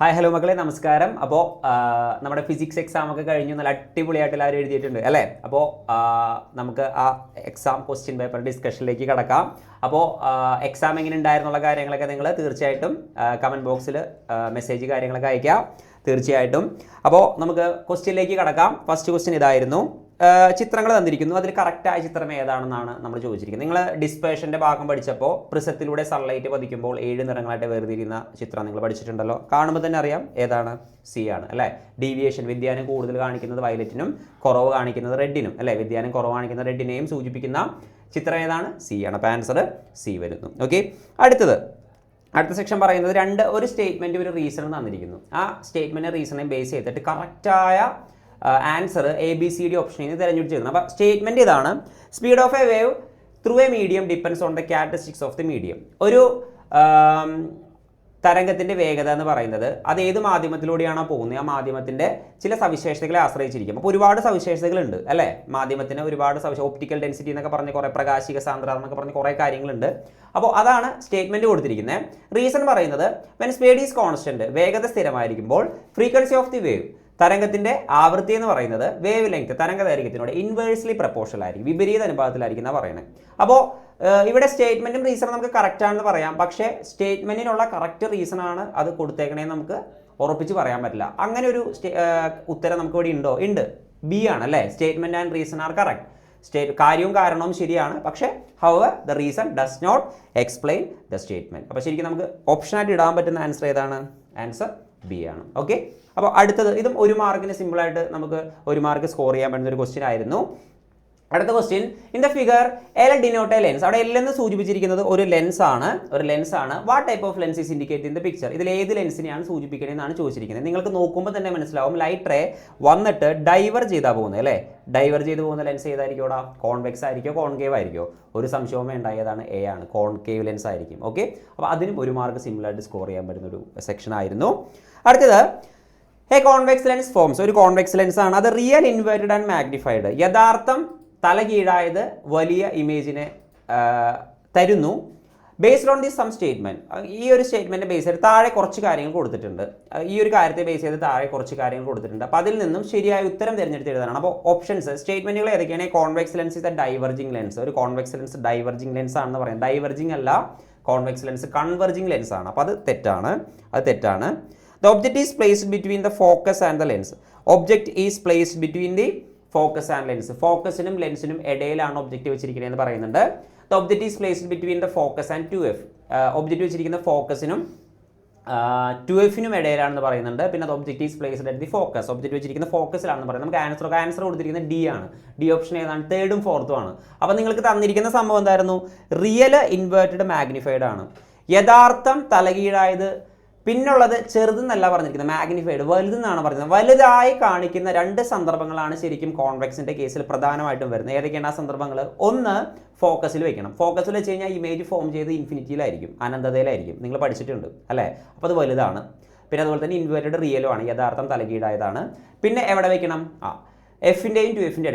Hi hello മക്കളെ നമസ്കാരം. അപ്പോൾ നമ്മുടെ ഫിസിക്സ് എക്സാം ഒക്കെ കഴിഞ്ഞു, നല്ല അടിപൊളിയായിട്ട് എല്ലാവരും എഴുതിയിട്ടുണ്ട് അല്ലേ? അപ്പോൾ നമുക്ക് ആ എക്സാം ക്വസ്റ്റ്യൻ പേപ്പർ ഡിസ്കഷനിലേക്ക് കടക്കാം. അപ്പോൾ എക്സാം എങ്ങനെ ഉണ്ടായിരുന്നുള്ള കാര്യങ്ങളൊക്കെ നിങ്ങൾ തീർച്ചയായിട്ടും കമൻറ്റ് ബോക്സിൽ മെസ്സേജ് കാര്യങ്ങളൊക്കെ അയക്കാം തീർച്ചയായിട്ടും. അപ്പോൾ നമുക്ക് ക്വസ്റ്റ്യനിലേക്ക് കടക്കാം. ഫസ്റ്റ് ക്വസ്റ്റ്യൻ ഇതായിരുന്നു. ചിത്രങ്ങൾ തന്നിരിക്കുന്നു, അതിൽ കറക്റ്റായ ചിത്രം ഏതാണെന്നാണ് നമ്മൾ ചോദിച്ചിരിക്കുന്നത്. നിങ്ങൾ ഡിസ്പേഷൻ്റെ ഭാഗം പഠിച്ചപ്പോൾ പ്രിസത്തിലൂടെ സൺലൈറ്റ് പതിക്കുമ്പോൾ 7 നിറങ്ങളായിട്ട് വേർതിരിയുന്ന ചിത്രം നിങ്ങൾ പഠിച്ചിട്ടുണ്ടല്ലോ. കാണുമ്പോൾ തന്നെ അറിയാം ഏതാണ്, സി ആണ് അല്ലേ? ഡീവിയേഷൻ, വ്യതിയാനം കൂടുതൽ കാണിക്കുന്നത് വയലറ്റിനും കുറവ് കാണിക്കുന്നത് റെഡിനും അല്ലേ? വ്യതിയാനം കുറവ് കാണിക്കുന്ന റെഡിനെയും സൂചിപ്പിക്കുന്ന ചിത്രം ഏതാണ്? സി ആണ്. അപ്പോൾ ആൻസർ സി വരുന്നു. ഓക്കെ, അടുത്ത സെക്ഷൻ പറയുന്നത് ഒരു സ്റ്റേറ്റ്മെൻറ്റ് ഒരു റീസൺ തന്നിരിക്കുന്നു. ആ സ്റ്റേറ്റ്മെൻറ്റ് റീസണെ ബേസ് ചെയ്തിട്ട് കറക്റ്റായ ആൻസർ ABCD ഓപ്ഷനിൽ നിന്ന് തിരഞ്ഞെടുത്തിരുന്നു. അപ്പോൾ സ്റ്റേറ്റ്മെൻറ്റ് ഇതാണ്: speed of A wave through A medium depends on the characteristics of the medium. ഒരു തരംഗത്തിൻ്റെ വേഗത എന്ന് പറയുന്നത് അത് ഏത് മാധ്യമത്തിലൂടെയാണോ പോകുന്നത് ആ മാധ്യമത്തിൻ്റെ ചില സവിശേഷതകളെ ആശ്രയിച്ചിരിക്കും. അപ്പോൾ ഒരുപാട് സവിശേഷതകളുണ്ട് അല്ലേ? മാധ്യമത്തിന് ഒരുപാട് ഓപ്റ്റിക്കൽ ഡെൻസിറ്റി എന്നൊക്കെ പറഞ്ഞ് കുറേ, പ്രകാശിക സാന്ദ്രത എന്നൊക്കെ പറഞ്ഞ് കുറേ കാര്യങ്ങളുണ്ട്. അപ്പോൾ അതാണ് സ്റ്റേറ്റ്മെൻറ്റ് കൊടുത്തിരിക്കുന്നത്. റീസൺ പറയുന്നത് വെൻ സ്പീഡ് ഈസ് കോൺസ്റ്റൻറ്റ്, വേഗത സ്ഥിരമായിരിക്കുമ്പോൾ ഫ്രീക്വൻസി ഓഫ് ദി വേവ്, തരംഗത്തിൻ്റെ ആവൃത്തി എന്ന് പറയുന്നത് വേവ് ലെങ്ത്, തരംഗ ദൈർഘ്യത്തിനോട് ഇൻവേഴ്സ്ലി പ്രപ്പോർഷണൽ ആയിരിക്കും, വിപരീത അനുപാതത്തിലായിരിക്കും എന്നാണ് പറയുന്നത്. അപ്പോൾ ഇവിടെ സ്റ്റേറ്റ്മെൻറ്റും റീസണും നമുക്ക് കറക്റ്റ് ആണെന്ന് പറയാം, പക്ഷേ സ്റ്റേറ്റ്മെൻറ്റിനുള്ള കറക്റ്റ് റീസണാണ് അത് കൊടുത്തേക്കണേന്ന് നമുക്ക് ഉറപ്പിച്ച് പറയാൻ പറ്റില്ല. അങ്ങനെ ഒരു ഉത്തരം നമുക്ക് ഇവിടെ ഉണ്ടോ? ഉണ്ട്, ബി ആണ് അല്ലേ? Statement and reason are correct. കാര്യവും കാരണവും ശരിയാണ്, പക്ഷേ however the reason does not explain the statement. അപ്പോൾ ശരിക്കും നമുക്ക് ഓപ്ഷനായിട്ട് ഇടാൻ പറ്റുന്ന ആൻസർ ഏതാണ്? ആൻസർ ബി ആണ്. ഓക്കെ, അപ്പോൾ അടുത്തത്, ഇതും 1 മാർക്കിന് സിമ്പിളായിട്ട് നമുക്ക് 1 മാർക്ക് സ്കോർ ചെയ്യാൻ പറ്റുന്ന ഒരു ക്വസ്റ്റ്യൻ ആയിരുന്നു. അടുത്ത question, in the figure L denote A lens. അവിടെ എൽ എന്ന് സൂചിപ്പിച്ചിരിക്കുന്നത് ഒരു ലെൻസ് ആണ്. What type of lens is indicate in the picture. ഇതിൽ ഏത് ലെൻസിനെയാണ് സൂചിപ്പിക്കണമെന്നാണ് ചോദിച്ചിരിക്കുന്നത്. നിങ്ങൾക്ക് നോക്കുമ്പോൾ തന്നെ മനസ്സിലാവും, ലൈറ്റ് റേ വന്നിട്ട് ഡൈവർ ചെയ്താൽ പോകുന്നത് അല്ലേ? ഡൈവർ ചെയ്ത് പോകുന്ന ലെൻസ് ഏതായിരിക്കും? ഇവിടെ കോൺവെക്സ് ആയിരിക്കോ കോൺകേവ് ആയിരിക്കോ? ഒരു സംശയവും വേണ്ട, ഏതാണ്? എ ആണ്, കോൺകേവ് ലെൻസ് ആയിരിക്കും. ഓക്കെ, അപ്പോൾ അതിനും 1 മാർക്ക് സിമ്പിളായിട്ട് സ്കോർ ചെയ്യാൻ പറ്റുന്ന ഒരു സെക്ഷൻ ആയിരുന്നു. അടുത്തത്, എ കോൺവെക്സ് ലെൻസ് ഫോംസ്. ഒരു കോൺവെക്സ് ലെൻസ് ആണ്, അത് റിയൽ ഇൻവേർട്ടഡ് ആൻഡ് മാഗ്നിഫൈഡ്. യഥാർത്ഥം തലകീഴായത് വലിയ ഇമേജിനെ തരുന്നു. Based on this some statement. ഈ ഒരു സ്റ്റേറ്റ്മെൻറ്റ് ബേസ് ചെയ്ത് താഴെ കുറച്ച് കാര്യങ്ങൾ കൊടുത്തിട്ടുണ്ട്. ഈ ഒരു കാര്യത്തെ ബേസ് ചെയ്ത് താഴെ കുറച്ച് കാര്യങ്ങൾ കൊടുത്തിട്ടുണ്ട്. അപ്പോൾ അതിൽ നിന്നും ശരിയായ ഉത്തരം തിരഞ്ഞെടുത്ത് എഴുതാനാണ്. അപ്പോൾ ഓപ്ഷൻസ്, സ്റ്റേറ്റ്മെൻറ്റുകൾ ഏതൊക്കെയാണ്? Convex lens is a diverging lens. ഒരു കോൺവെക്സ് ലെൻസ് ഡൈവർജിങ് ലെൻസ് ആണെന്ന് പറയാം. ഡൈവർജിങ് അല്ല, കോൺവെക്സ് ലെൻസ് കൺവെർജിങ് ലെൻസ് ആണ്. അപ്പോൾ അത് തെറ്റാണ്. The object is placed between the focus and the lens. Object is placed between the focus and lens. ഫോക്കസിനും ലെൻസിനും ഇടയിലാണ് object വെച്ചിരിക്കുന്നത് എന്ന് പറയുന്നുണ്ട്. The object is placed between the focus and 2F. Object വെച്ചിരിക്കുന്ന ഫോക്കസിനും 2Fനും ഇടയിലാണെന്ന് പറയുന്നുണ്ട്. പിന്നെ the object is placed at the focus. Object വെച്ചിരിക്കുന്ന ഫോക്കസിലാണെന്ന് പറയുന്നത്. നമുക്ക് ആൻസർ കൊടുത്തിരിക്കുന്നത് ഡി ആണ്. ഡി ഓപ്ഷൻ ഏതാണ്? 3rd ഉം 4th ആണ്. അപ്പോൾ നിങ്ങൾക്ക് തന്നിരിക്കുന്ന സംഭവം എന്തായിരുന്നു? റിയൽ ഇൻവേർട്ടഡ് മാഗ്നിഫൈഡ് ആണ്. യഥാർത്ഥം തലകീഴായത്. പിന്നുള്ളത് ചെറുതെന്നല്ല പറഞ്ഞിരിക്കുന്നത്, മാഗ്നിഫൈഡ്, വലുതെന്നാണ് പറയുന്നത്. വലുതായി കാണിക്കുന്ന 2 സന്ദർഭങ്ങളാണ് ശരിക്കും കോൺവെക്സിൻ്റെ കേസിൽ പ്രധാനമായിട്ടും വരുന്നത്. ഏതൊക്കെയാണ് ആ സന്ദർഭങ്ങൾ? ഒന്ന്, ഫോക്കസിൽ വെക്കണം. ഫോക്കസിൽ വെച്ച് കഴിഞ്ഞാൽ ഇമേജ് ഫോം ചെയ്ത് ഇൻഫിനിറ്റിയിലായിരിക്കും, അനന്തതയിലായിരിക്കും. നിങ്ങൾ പഠിച്ചിട്ടുണ്ട് അല്ലേ? അപ്പോൾ അത് വലുതാണ്. പിന്നെ അതുപോലെ തന്നെ ഇൻവേർട്ടഡ് റിയലുമാണ്, യഥാർത്ഥം തലകീഴായതാണ്. പിന്നെ എവിടെ വെക്കണം? എഫിൻ്റെയും 2Fൻ്റെ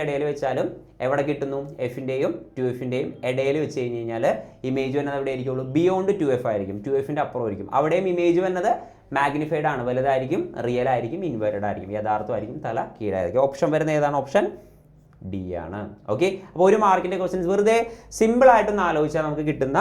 ഇടയിൽ വെച്ചാലും എവിടെ കിട്ടുന്നു? എഫിൻ്റെയും 2Fൻ്റെയും ഇടയിൽ വെച്ച് കഴിഞ്ഞാൽ ഇമേജ് വന്നത് എവിടെ ആയിരിക്കുള്ളൂ? ബിയോണ്ട് 2F ആയിരിക്കും, 2Fൻ്റെ അപ്പുറം ആയിരിക്കും. അവിടെയും ഇമേജ് വന്നത് മാഗ്നിഫൈഡ് ആണ്, വലുതായിരിക്കും, റിയൽ ആയിരിക്കും, ഇൻവേർട്ടഡ് ആയിരിക്കും, യഥാർത്ഥമായിരിക്കും, തല കീഴായിരിക്കും. ഓപ്ഷൻ വരുന്നത് ഏതാണ്? ഓപ്ഷൻ ഡി ആണ്. ഓക്കെ, അപ്പോൾ 1 മാർക്കിൻ്റെ ക്വസ്റ്റ്യൻസ് വെറുതെ സിമ്പിളായിട്ടൊന്ന് ആലോചിച്ചാൽ നമുക്ക് കിട്ടുന്ന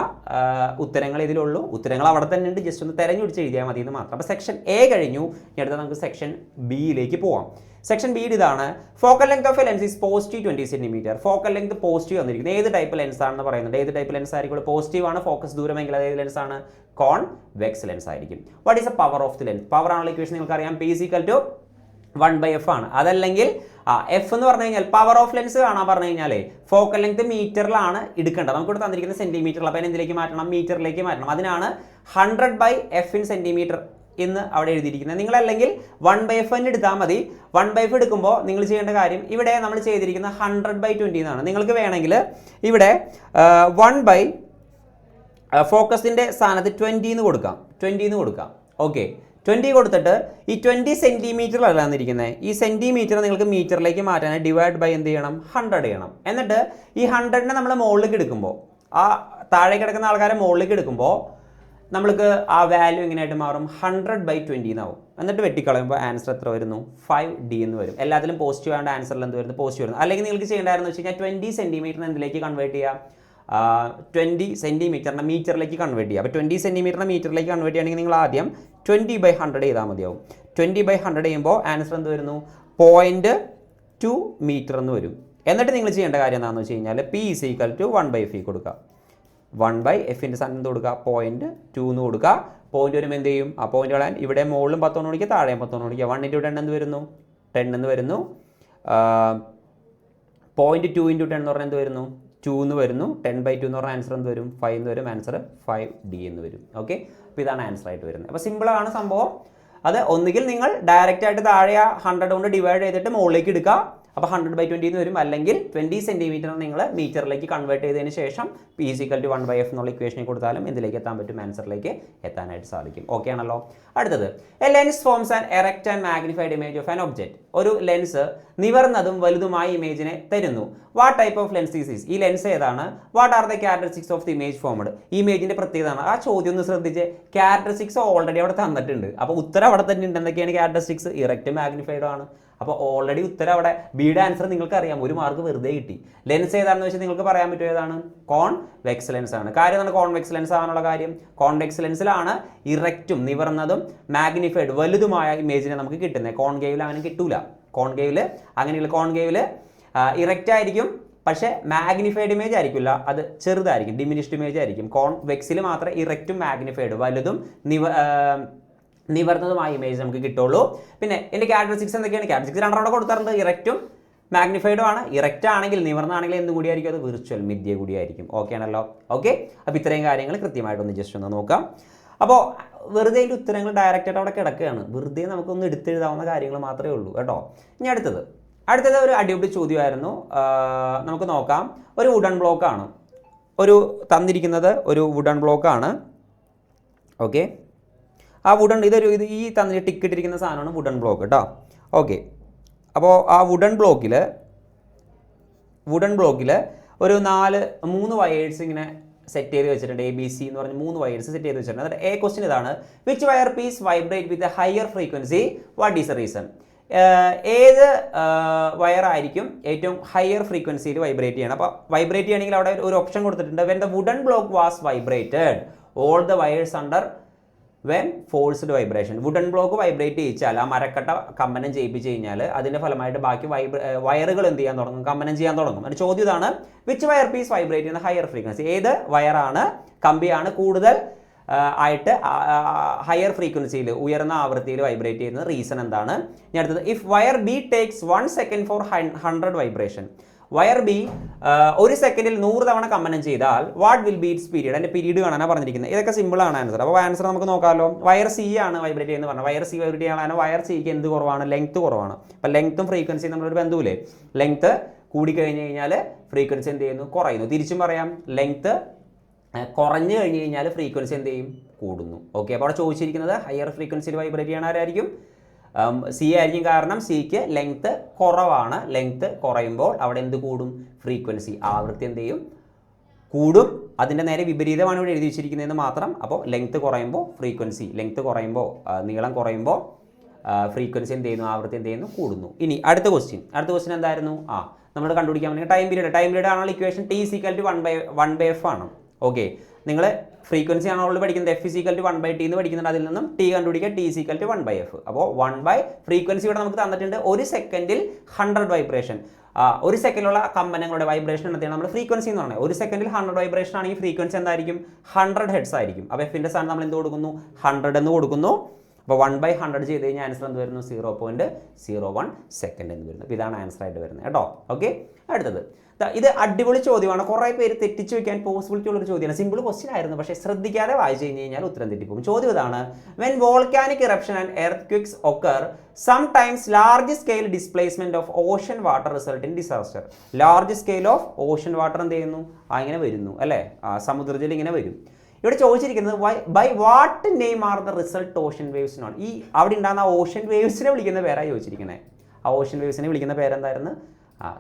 ഉത്തരങ്ങൾ ഇതിലുള്ളൂ. ഉത്തരങ്ങൾ അവിടെ തന്നെ ഉണ്ട്, ജസ്റ്റ് ഒന്ന് തിരഞ്ഞുപിടിച്ച് എഴുതിയാൽ മതി എന്ന് മാത്രം. അപ്പോൾ സെക്ഷൻ എ കഴിഞ്ഞു. ഇനി അടുത്ത നമുക്ക് സെക്ഷൻ ബിയിലേക്ക് പോവാം. സെക്ഷൻ ബി ഇതാണ്: focal length of a lens is positive 20 centimetre. Focal length positive വന്നിരിക്കുന്നത്. ഏത് ടൈപ്പ് ലെൻസ് ആണെന്ന് പറയുന്നുണ്ട്. ഏത് ടൈപ്പ് ലെൻസ് ആയിരിക്കും? പോസിറ്റീവ് ആണ്. ഫോക്കസ് ദൂരമെങ്കിൽ അത് ഏത് ലെൻസ് ആണ്? കോൺവെക്സ് ലെൻസ് ആയിരിക്കും. What is a power of the lens? Power ആണുള്ള ഇക്വേഷൻ നിങ്ങൾക്കറിയാം, P = 1/F ആണ്. അതല്ലെങ്കിൽ എഫ് എന്ന് പറഞ്ഞു കഴിഞ്ഞാൽ പവർ ഓഫ് ലെൻസ് കാണാൻ പറഞ്ഞു കഴിഞ്ഞാൽ ഫോക്കൽ ലെങ്ത് മീറ്ററിലാണ് എടുക്കേണ്ടത്. നമുക്കിവിടെ തന്നിരിക്കുന്ന സെൻറ്റിമീറ്ററിൽ, അപ്പോൾ എന്തിലേക്ക് മാറ്റണം? മീറ്ററിലേക്ക് മാറ്റണം. അതിനാണ് 100/F in സെൻറ്റിമീറ്റർ എന്ന് അവിടെ എഴുതിയിരിക്കുന്നത്. നിങ്ങളല്ലെങ്കിൽ 1/F തന്നെ എടുത്താൽ മതി. 1/F എടുക്കുമ്പോൾ നിങ്ങൾ ചെയ്യേണ്ട കാര്യം, ഇവിടെ നമ്മൾ ചെയ്തിരിക്കുന്ന 100/20 എന്നാണ്. നിങ്ങൾക്ക് വേണമെങ്കിൽ ഇവിടെ 1/ ഫോക്കസിൻ്റെ സ്ഥാനത്ത് 20 എന്ന് കൊടുക്കാം. ഓക്കെ, 20 കൊടുത്തിട്ട് ഈ 20 സെൻറ്റിമീറ്ററിലല്ല എന്നിരിക്കുന്നത്. ഈ സെൻറ്റിമീറ്റർ നിങ്ങൾക്ക് മീറ്ററിലേക്ക് മാറ്റാൻ ഡിവൈഡ് ബൈ എന്ത് ചെയ്യണം? 100 ചെയ്യണം. എന്നിട്ട് ഈ 100നെ നമ്മൾ മുകളിലേക്ക് എടുക്കുമ്പോൾ, ആ താഴെ കിടക്കുന്ന ആൾക്കാരെ മുകളിലേക്ക് എടുക്കുമ്പോൾ നമ്മൾക്ക് ആ വാല്യൂ എങ്ങനെയായിട്ട് മാറും 100/20 എന്നാവും. എന്നിട്ട് വെട്ടിക്കളയുമ്പോൾ ആൻസർ എത്ര വരുന്നു 5D എന്ന് വരും. എല്ലാത്തിലും പോസിറ്റീവ് ആയതുകൊണ്ട് ആൻസറിൽ എന്ത് വരുന്നു പോസിറ്റീവ് വരുന്നു. അല്ലെങ്കിൽ നിങ്ങൾക്ക് ചെയ്യേണ്ടതെന്ന് വെച്ച് കഴിഞ്ഞാൽ 20 സെൻറ്റിമീറ്ററിന് എന്തിലേക്ക് കൺവേർട്ട് ചെയ്യുക 20 സെൻറ്റിമീറ്ററിനെ മീറ്ററിലേക്ക് കൺവേർട്ട് ചെയ്യുക. അപ്പോൾ 20 സെൻറ്റിമീറ്ററിനെ മീറ്ററിലേക്ക് കൺവേർട്ട് ചെയ്യണമെങ്കിൽ നിങ്ങൾ ആദ്യം 20/100 ചെയ്താൽ മതിയാവും. 20/100 ചെയ്യുമ്പോൾ ആൻസർ എന്ത് വരുന്നു 0.2 മീറ്റർ എന്ന് വരും. എന്നിട്ട് നിങ്ങൾ ചെയ്യേണ്ട കാര്യം എന്താണെന്ന് വെച്ച് കഴിഞ്ഞാൽ P = 1/F കൊടുക്കുക. 1/Fൻ്റെ സ്ഥാനം എന്ത് കൊടുക്കുക 0.2 എന്ന് കൊടുക്കുക. പോയിന്റ് വരുമ്പോൾ എന്ത് ചെയ്യും ആ പോയിന്റ് കളയാൻ ഇവിടെ മുകളിലും 10 വിളിക്കുക താഴെയും 10 വിളിക്കുക. 1 × 10 എന്ത് വരുന്നു 10 എന്ന് വരുന്നു. 0.2 × 10 എന്ന് പറഞ്ഞാൽ എന്ത് വരുന്നു 2 എന്ന് വരുന്നു. 10/2 എന്ന് പറഞ്ഞാൽ ആൻസർ എന്ത് വരും 5 എന്ന് വരും. ആൻസർ 5D എന്ന് വരും. ഓക്കെ, അപ്പോൾ ഇതാണ് ആൻസർ ആയിട്ട് വരുന്നത്. അപ്പോൾ സിമ്പിളാണ് സംഭവം. അത് ഒന്നുകിൽ നിങ്ങൾ ഡയറക്റ്റ് ആയിട്ട് താഴെ 100 കൊണ്ട് ഡിവൈഡ് ചെയ്തിട്ട് മുകളിലേക്ക് എടുക്കുക. അപ്പോൾ 100/20 എന്ന് വരും. അല്ലെങ്കിൽ 20 സെൻറ്റിമീറ്റർ നിങ്ങൾ മീറ്ററിലേക്ക് കൺവേർട്ട് ചെയ്തതിന് ശേഷം P = 1/F എന്നുള്ള ഇക്വേഷനെ കൊടുത്താലും എന്തിലേക്ക് എത്താൻ പറ്റും ആൻസറിലേക്ക് എത്താനായിട്ട് സാധിക്കും. ഓക്കെ ആണല്ലോ. അടുത്തത് A lens forms an erect and magnified image of an object. ഒരു ലെൻസ് നിവർന്നതും വലുതുമായ ഇമേജിനെ തരുന്നു. What type of lens is? ഈ ലെൻസ് ഏതാണ്? What are the characteristics of the image formed? ഈ ഇമേജിന്റെ പ്രത്യേകതയാണ്. ആ ചോദ്യം ഒന്ന് ശ്രദ്ധിച്ച്. ക്യാരക്ടറിസ്റ്റിക്സ് ഓൾറെഡി അവിടെ തന്നിട്ടുണ്ട്. അപ്പോൾ ഉത്തരം അവിടെ തന്നെ ഉണ്ട്. എന്തൊക്കെയാണ് ക്യാരക്ടറിസ്റ്റിക്സ്? ഇറക്റ്റ് മാഗ്നിഫൈഡ് ആണ്. അപ്പോൾ ഓൾറെഡി ഉത്തരം അവിടെ ബിയുടെ ആൻസർ നിങ്ങൾക്ക് അറിയാം. ഒരു മാർക്ക് വെറുതെ കിട്ടി. ലെൻസ് ഏതാണെന്ന് വെച്ചാൽ നിങ്ങൾക്ക് പറയാൻ പറ്റും ഏതാണ് കോൺവെക്സ് ലെൻസ് ആണ്. കാര്യം എന്താണ് കോൺവെക്സ് ലെൻസ് ആവാനുള്ള കാര്യം? കോൺവെക്സ് ലെൻസിലാണ് ഇറക്റ്റും നിവർന്നതും മാഗ്നിഫൈഡ് വലുതുമായ ഇമേജിനെ നമുക്ക് കിട്ടുന്നത്. കോൺകേവിൽ അങ്ങനെ കിട്ടൂല. കോൺകേവിൽ ഇറക്റ്റ് ആയിരിക്കും, പക്ഷേ മാഗ്നിഫൈഡ് ഇമേജ് ആയിരിക്കില്ല. അത് ചെറുതായിരിക്കും, ഡിമിനിഷ്ഡ് ഇമേജ് ആയിരിക്കും. കോൺവെക്സിൽ മാത്രമേ ഇറക്റ്റും മാഗ്നിഫൈഡ് വലുതും നിവർന്നതുമായ ഇമേജ് നമുക്ക് കിട്ടുള്ളൂ. പിന്നെ എൻ്റെ ക്യാരക്ടറിസ്റ്റിക്സ് എന്തൊക്കെയാണ്? ക്യാരക്ടറിസ്റ്റിക്സ് രണ്ടെണ്ണം കൊടുത്തിട്ടുണ്ട്. ഇറക്റ്റും മാഗ്നിഫൈഡും ആണ്. ഇറക്റ്റ് ആണെങ്കിൽ നിവർന്നാണെങ്കിൽ എന്തും കൂടിയായിരിക്കും? അത് വിർച്വൽ മിഥ്യ കൂടിയായിരിക്കും. ഓക്കെ ആണല്ലോ. ഓക്കെ, അപ്പോൾ ഇത്രയും കാര്യങ്ങൾ കൃത്യമായിട്ടൊന്ന് ജസ്റ്റ് ഒന്ന് നോക്കാം. അപ്പോൾ വെറുതെ അതിൻ്റെ ഉത്തരങ്ങൾ ഡയറക്റ്റായിട്ട് അവിടെ കിടക്കുകയാണ്. വെറുതെ നമുക്കൊന്ന് എടുത്തെഴുതാവുന്ന കാര്യങ്ങൾ മാത്രമേ ഉള്ളൂ കേട്ടോ. ഇനി അടുത്തത് ഒരു അടിപൊളി ചോദ്യമായിരുന്നു. നമുക്ക് നോക്കാം. ഒരു വുഡൻ ബ്ലോക്കാണ് തന്നിരിക്കുന്നത്. ഒരു വുഡൻ ബ്ലോക്കാണ്. ഓക്കെ, ആ ഈ തന്നിട്ട് ടിക്ക് ഇട്ടിരിക്കുന്ന സാധനമാണ് വുഡൻ ബ്ലോക്ക് കേട്ടോ. ഓക്കെ, അപ്പോൾ ആ വുഡൻ ബ്ലോക്കിൽ ഒരു 3 വയേഴ്സ് ഇങ്ങനെ സെറ്റ് ചെയ്ത് വെച്ചിട്ടുണ്ട്. ABC എന്ന് പറഞ്ഞ് 3 വയേഴ്സ് സെറ്റ് ചെയ്ത് വെച്ചിട്ടുണ്ട്. എന്നിട്ട് A ക്വസ്റ്റ്യൻ ഇതാണ്: which wire piece vibrate with a higher frequency, what is the reason? ഏത് വയറായിരിക്കും ഏറ്റവും ഹയർ ഫ്രീക്വൻസിയിൽ വൈബ്രേറ്റ് ചെയ്യണം? അപ്പോൾ വൈബ്രേറ്റ് ചെയ്യണമെങ്കിൽ അവിടെ ഒരു ഓപ്ഷൻ കൊടുത്തിട്ടുണ്ട്. When the wooden block was vibrated all the wires underwent forced vibration. Wooden block vibrate ചെയ്യിച്ചാൽ, ആ മരക്കട്ട കമ്പനം ചെയ്യിപ്പിച്ച് കഴിഞ്ഞാൽ അതിൻ്റെ ഫലമായിട്ട് ബാക്കി വയറുകൾ എന്ത് ചെയ്യാൻ തുടങ്ങും? കമ്പനം ചെയ്യാൻ തുടങ്ങും. അതിൻ്റെ ചോദ്യം ഇതാണ്: വിച്ച് വയർ പീസ് വൈബ്രേറ്റ് ചെയ്യുന്ന ഹയർ ഫ്രീക്വൻസി? ഏത് വയറാണ്, കമ്പിയാണ് കൂടുതൽ ആയിട്ട് ഹയർ ഫ്രീക്വൻസിയിൽ, ഉയർന്ന ആവൃത്തിയിൽ വൈബ്രേറ്റ് ചെയ്യുന്നത്? റീസൺ എന്താണ്? ഇനി അടുത്തത്: if wire B takes 1 second for 100 vibration. Wire B 1 സെക്കൻഡിൽ 100 തവണ കമ്പനം ചെയ്താൽ what will be its period? അതിൻ്റെ പീരീഡ് കാണാനാണ് പറഞ്ഞിരിക്കുന്നത്. ഇതൊക്കെ സിമ്പിളാണ് ആൻസർ. അപ്പോൾ ആൻസർ നമുക്ക് നോക്കാമല്ലോ. വയർ C ആണ് വൈബ്രേറ്റ് ചെയ്യുന്നത് പറഞ്ഞാൽ വയർ C വൈബ്രേറ്റ് ചെയ്യാനാണ്. വയർ Cക്ക് എന്ത് കുറവാണ്? ലെങ്ത് കുറവാണ്. അപ്പോൾ ലെങ്ത്തും ഫ്രീക്വൻസിയും നമ്മളൊരു ബന്ധുവില്ലേ? ലെങ്ത്ത് കൂടിക്കഴിഞ്ഞ് കഴിഞ്ഞാൽ ഫ്രീക്വൻസി എന്ത് ചെയ്യുന്നു? കുറയുന്നു. തിരിച്ചും പറയാം, ലെങ്ത്ത് കുറഞ്ഞു കഴിഞ്ഞ് കഴിഞ്ഞാൽ ഫ്രീക്വൻസി എന്ത് ചെയ്യും? കൂടുന്നു. ഓക്കെ, അപ്പോൾ അവിടെ ചോദിച്ചിരിക്കുന്നത് ഹയർ ഫ്രീക്വൻസിയിൽ വൈബ്രേറ്റ് ചെയ്യണ ആരായിരിക്കും? C ആയിരിക്കും. കാരണം Cക്ക് ലെങ്ത്ത് കുറവാണ്. ലെങ്ത്ത് കുറയുമ്പോൾ അവിടെ എന്ത് കൂടും? ഫ്രീക്വൻസി, ആവൃത്തി എന്ത് ചെയ്യും? കൂടും. അതിൻ്റെ നേരെ വിപരീതമാണ് ഇവിടെ എഴുതി വെച്ചിരിക്കുന്നതെന്ന് മാത്രം. അപ്പോൾ ലെങ്ത്ത് കുറയുമ്പോൾ ഫ്രീക്വൻസി, ലെങ്ത്ത് കുറയുമ്പോൾ നീളം കുറയുമ്പോൾ ഫ്രീക്വൻസി എന്ത് ചെയ്യുന്നു? ആവൃത്തി എന്ത് ചെയ്യുന്നു? കൂടുന്നു. ഇനി അടുത്ത ക്വസ്റ്റ്യൻ എന്തായിരുന്നു? നമ്മൾ കണ്ടുപിടിക്കാൻ വേണ്ടി ടൈം പീരീഡ് ആണല്ലോ ഇക്വേഷൻ. T = 1/F ആണ്. ഓക്കെ, നിങ്ങൾ ഫ്രീക്വൻസി ആണ് ഓൾറെഡി പഠിക്കുന്നത്. F = 1/T എന്ന് പഠിക്കുന്നുണ്ട്. അതിൽ നിന്നും T കണ്ടുപിടിക്കുക. T = 1/F. അപ്പോൾ ഫ്രീക്വൻസി ഇവിടെ നമുക്ക് തന്നിട്ടുണ്ട്. 1 സെക്കൻഡിൽ 100 വൈബ്രേഷൻ. 1 സെക്കൻഡിലുള്ള കമ്പനങ്ങളുടെ വൈബ്രേഷൻ എന്താണ് നമ്മൾ ഫ്രീക്വൻസി എന്ന് പറയുന്നത്? 1 സെക്കൻഡിൽ 100 വൈബ്രേഷൻ ആണെങ്കിൽ ഫ്രീക്വൻസി എന്തായിരിക്കും? 100 ഹെർട്സ് ആയിരിക്കും. അപ്പോൾ Fൻ്റെ സ്ഥാനം നമ്മൾ എന്ത് കൊടുക്കുന്നു? 100 എന്ന് കൊടുക്കുന്നു. അപ്പോൾ 1/100 ചെയ്ത് കഴിഞ്ഞാൽ ആൻസർ എന്ത് വരുന്നു? 0.01 സെക്കൻഡ് എന്ന് വരുന്നു. അപ്പോൾ ഇതാണ് ആൻസർ ആയിട്ട് വരുന്നത് കേട്ടോ. ഓക്കെ, അടുത്തത് ഇത് അടിപൊളി ചോദ്യമാണ്. കുറേ പേര് തെറ്റിച്ച് വയ്ക്കാൻ പോസിബിലിറ്റി ഉള്ളൊരു ചോദ്യമാണ്. സിമ്പിൾ ക്വസ്റ്റ്യൻ ആയിരുന്നു, പക്ഷേ ശ്രദ്ധിക്കാതെ വായിച്ചു കഴിഞ്ഞ് കഴിഞ്ഞാൽ ഉത്തരം തെറ്റിപ്പോകും. ചോദ്യം ഇതാണ്: when volcanic eruption and earthquakes occur sometimes large scale displacement of ocean water result in disaster. Large scale of ocean water എന്ത് ചെയ്യുന്നു? ഇങ്ങനെ വരുന്നു അല്ലേ? സമുദ്രത്തിൽ ഇങ്ങനെ വരും. ഇവിടെ ചോദിച്ചിരിക്കുന്നത് by what name are the result ocean waves എന്നാണ്. ഈ അവിടെ ഉണ്ടാകുന്ന ഓഷൻ വേവ്സിനെ വിളിക്കുന്ന പേരാണ് ചോദിച്ചിരിക്കുന്നത്. ആ ഓഷൻ വേവ്സിനെ വിളിക്കുന്ന പേരെന്തായിരുന്നു?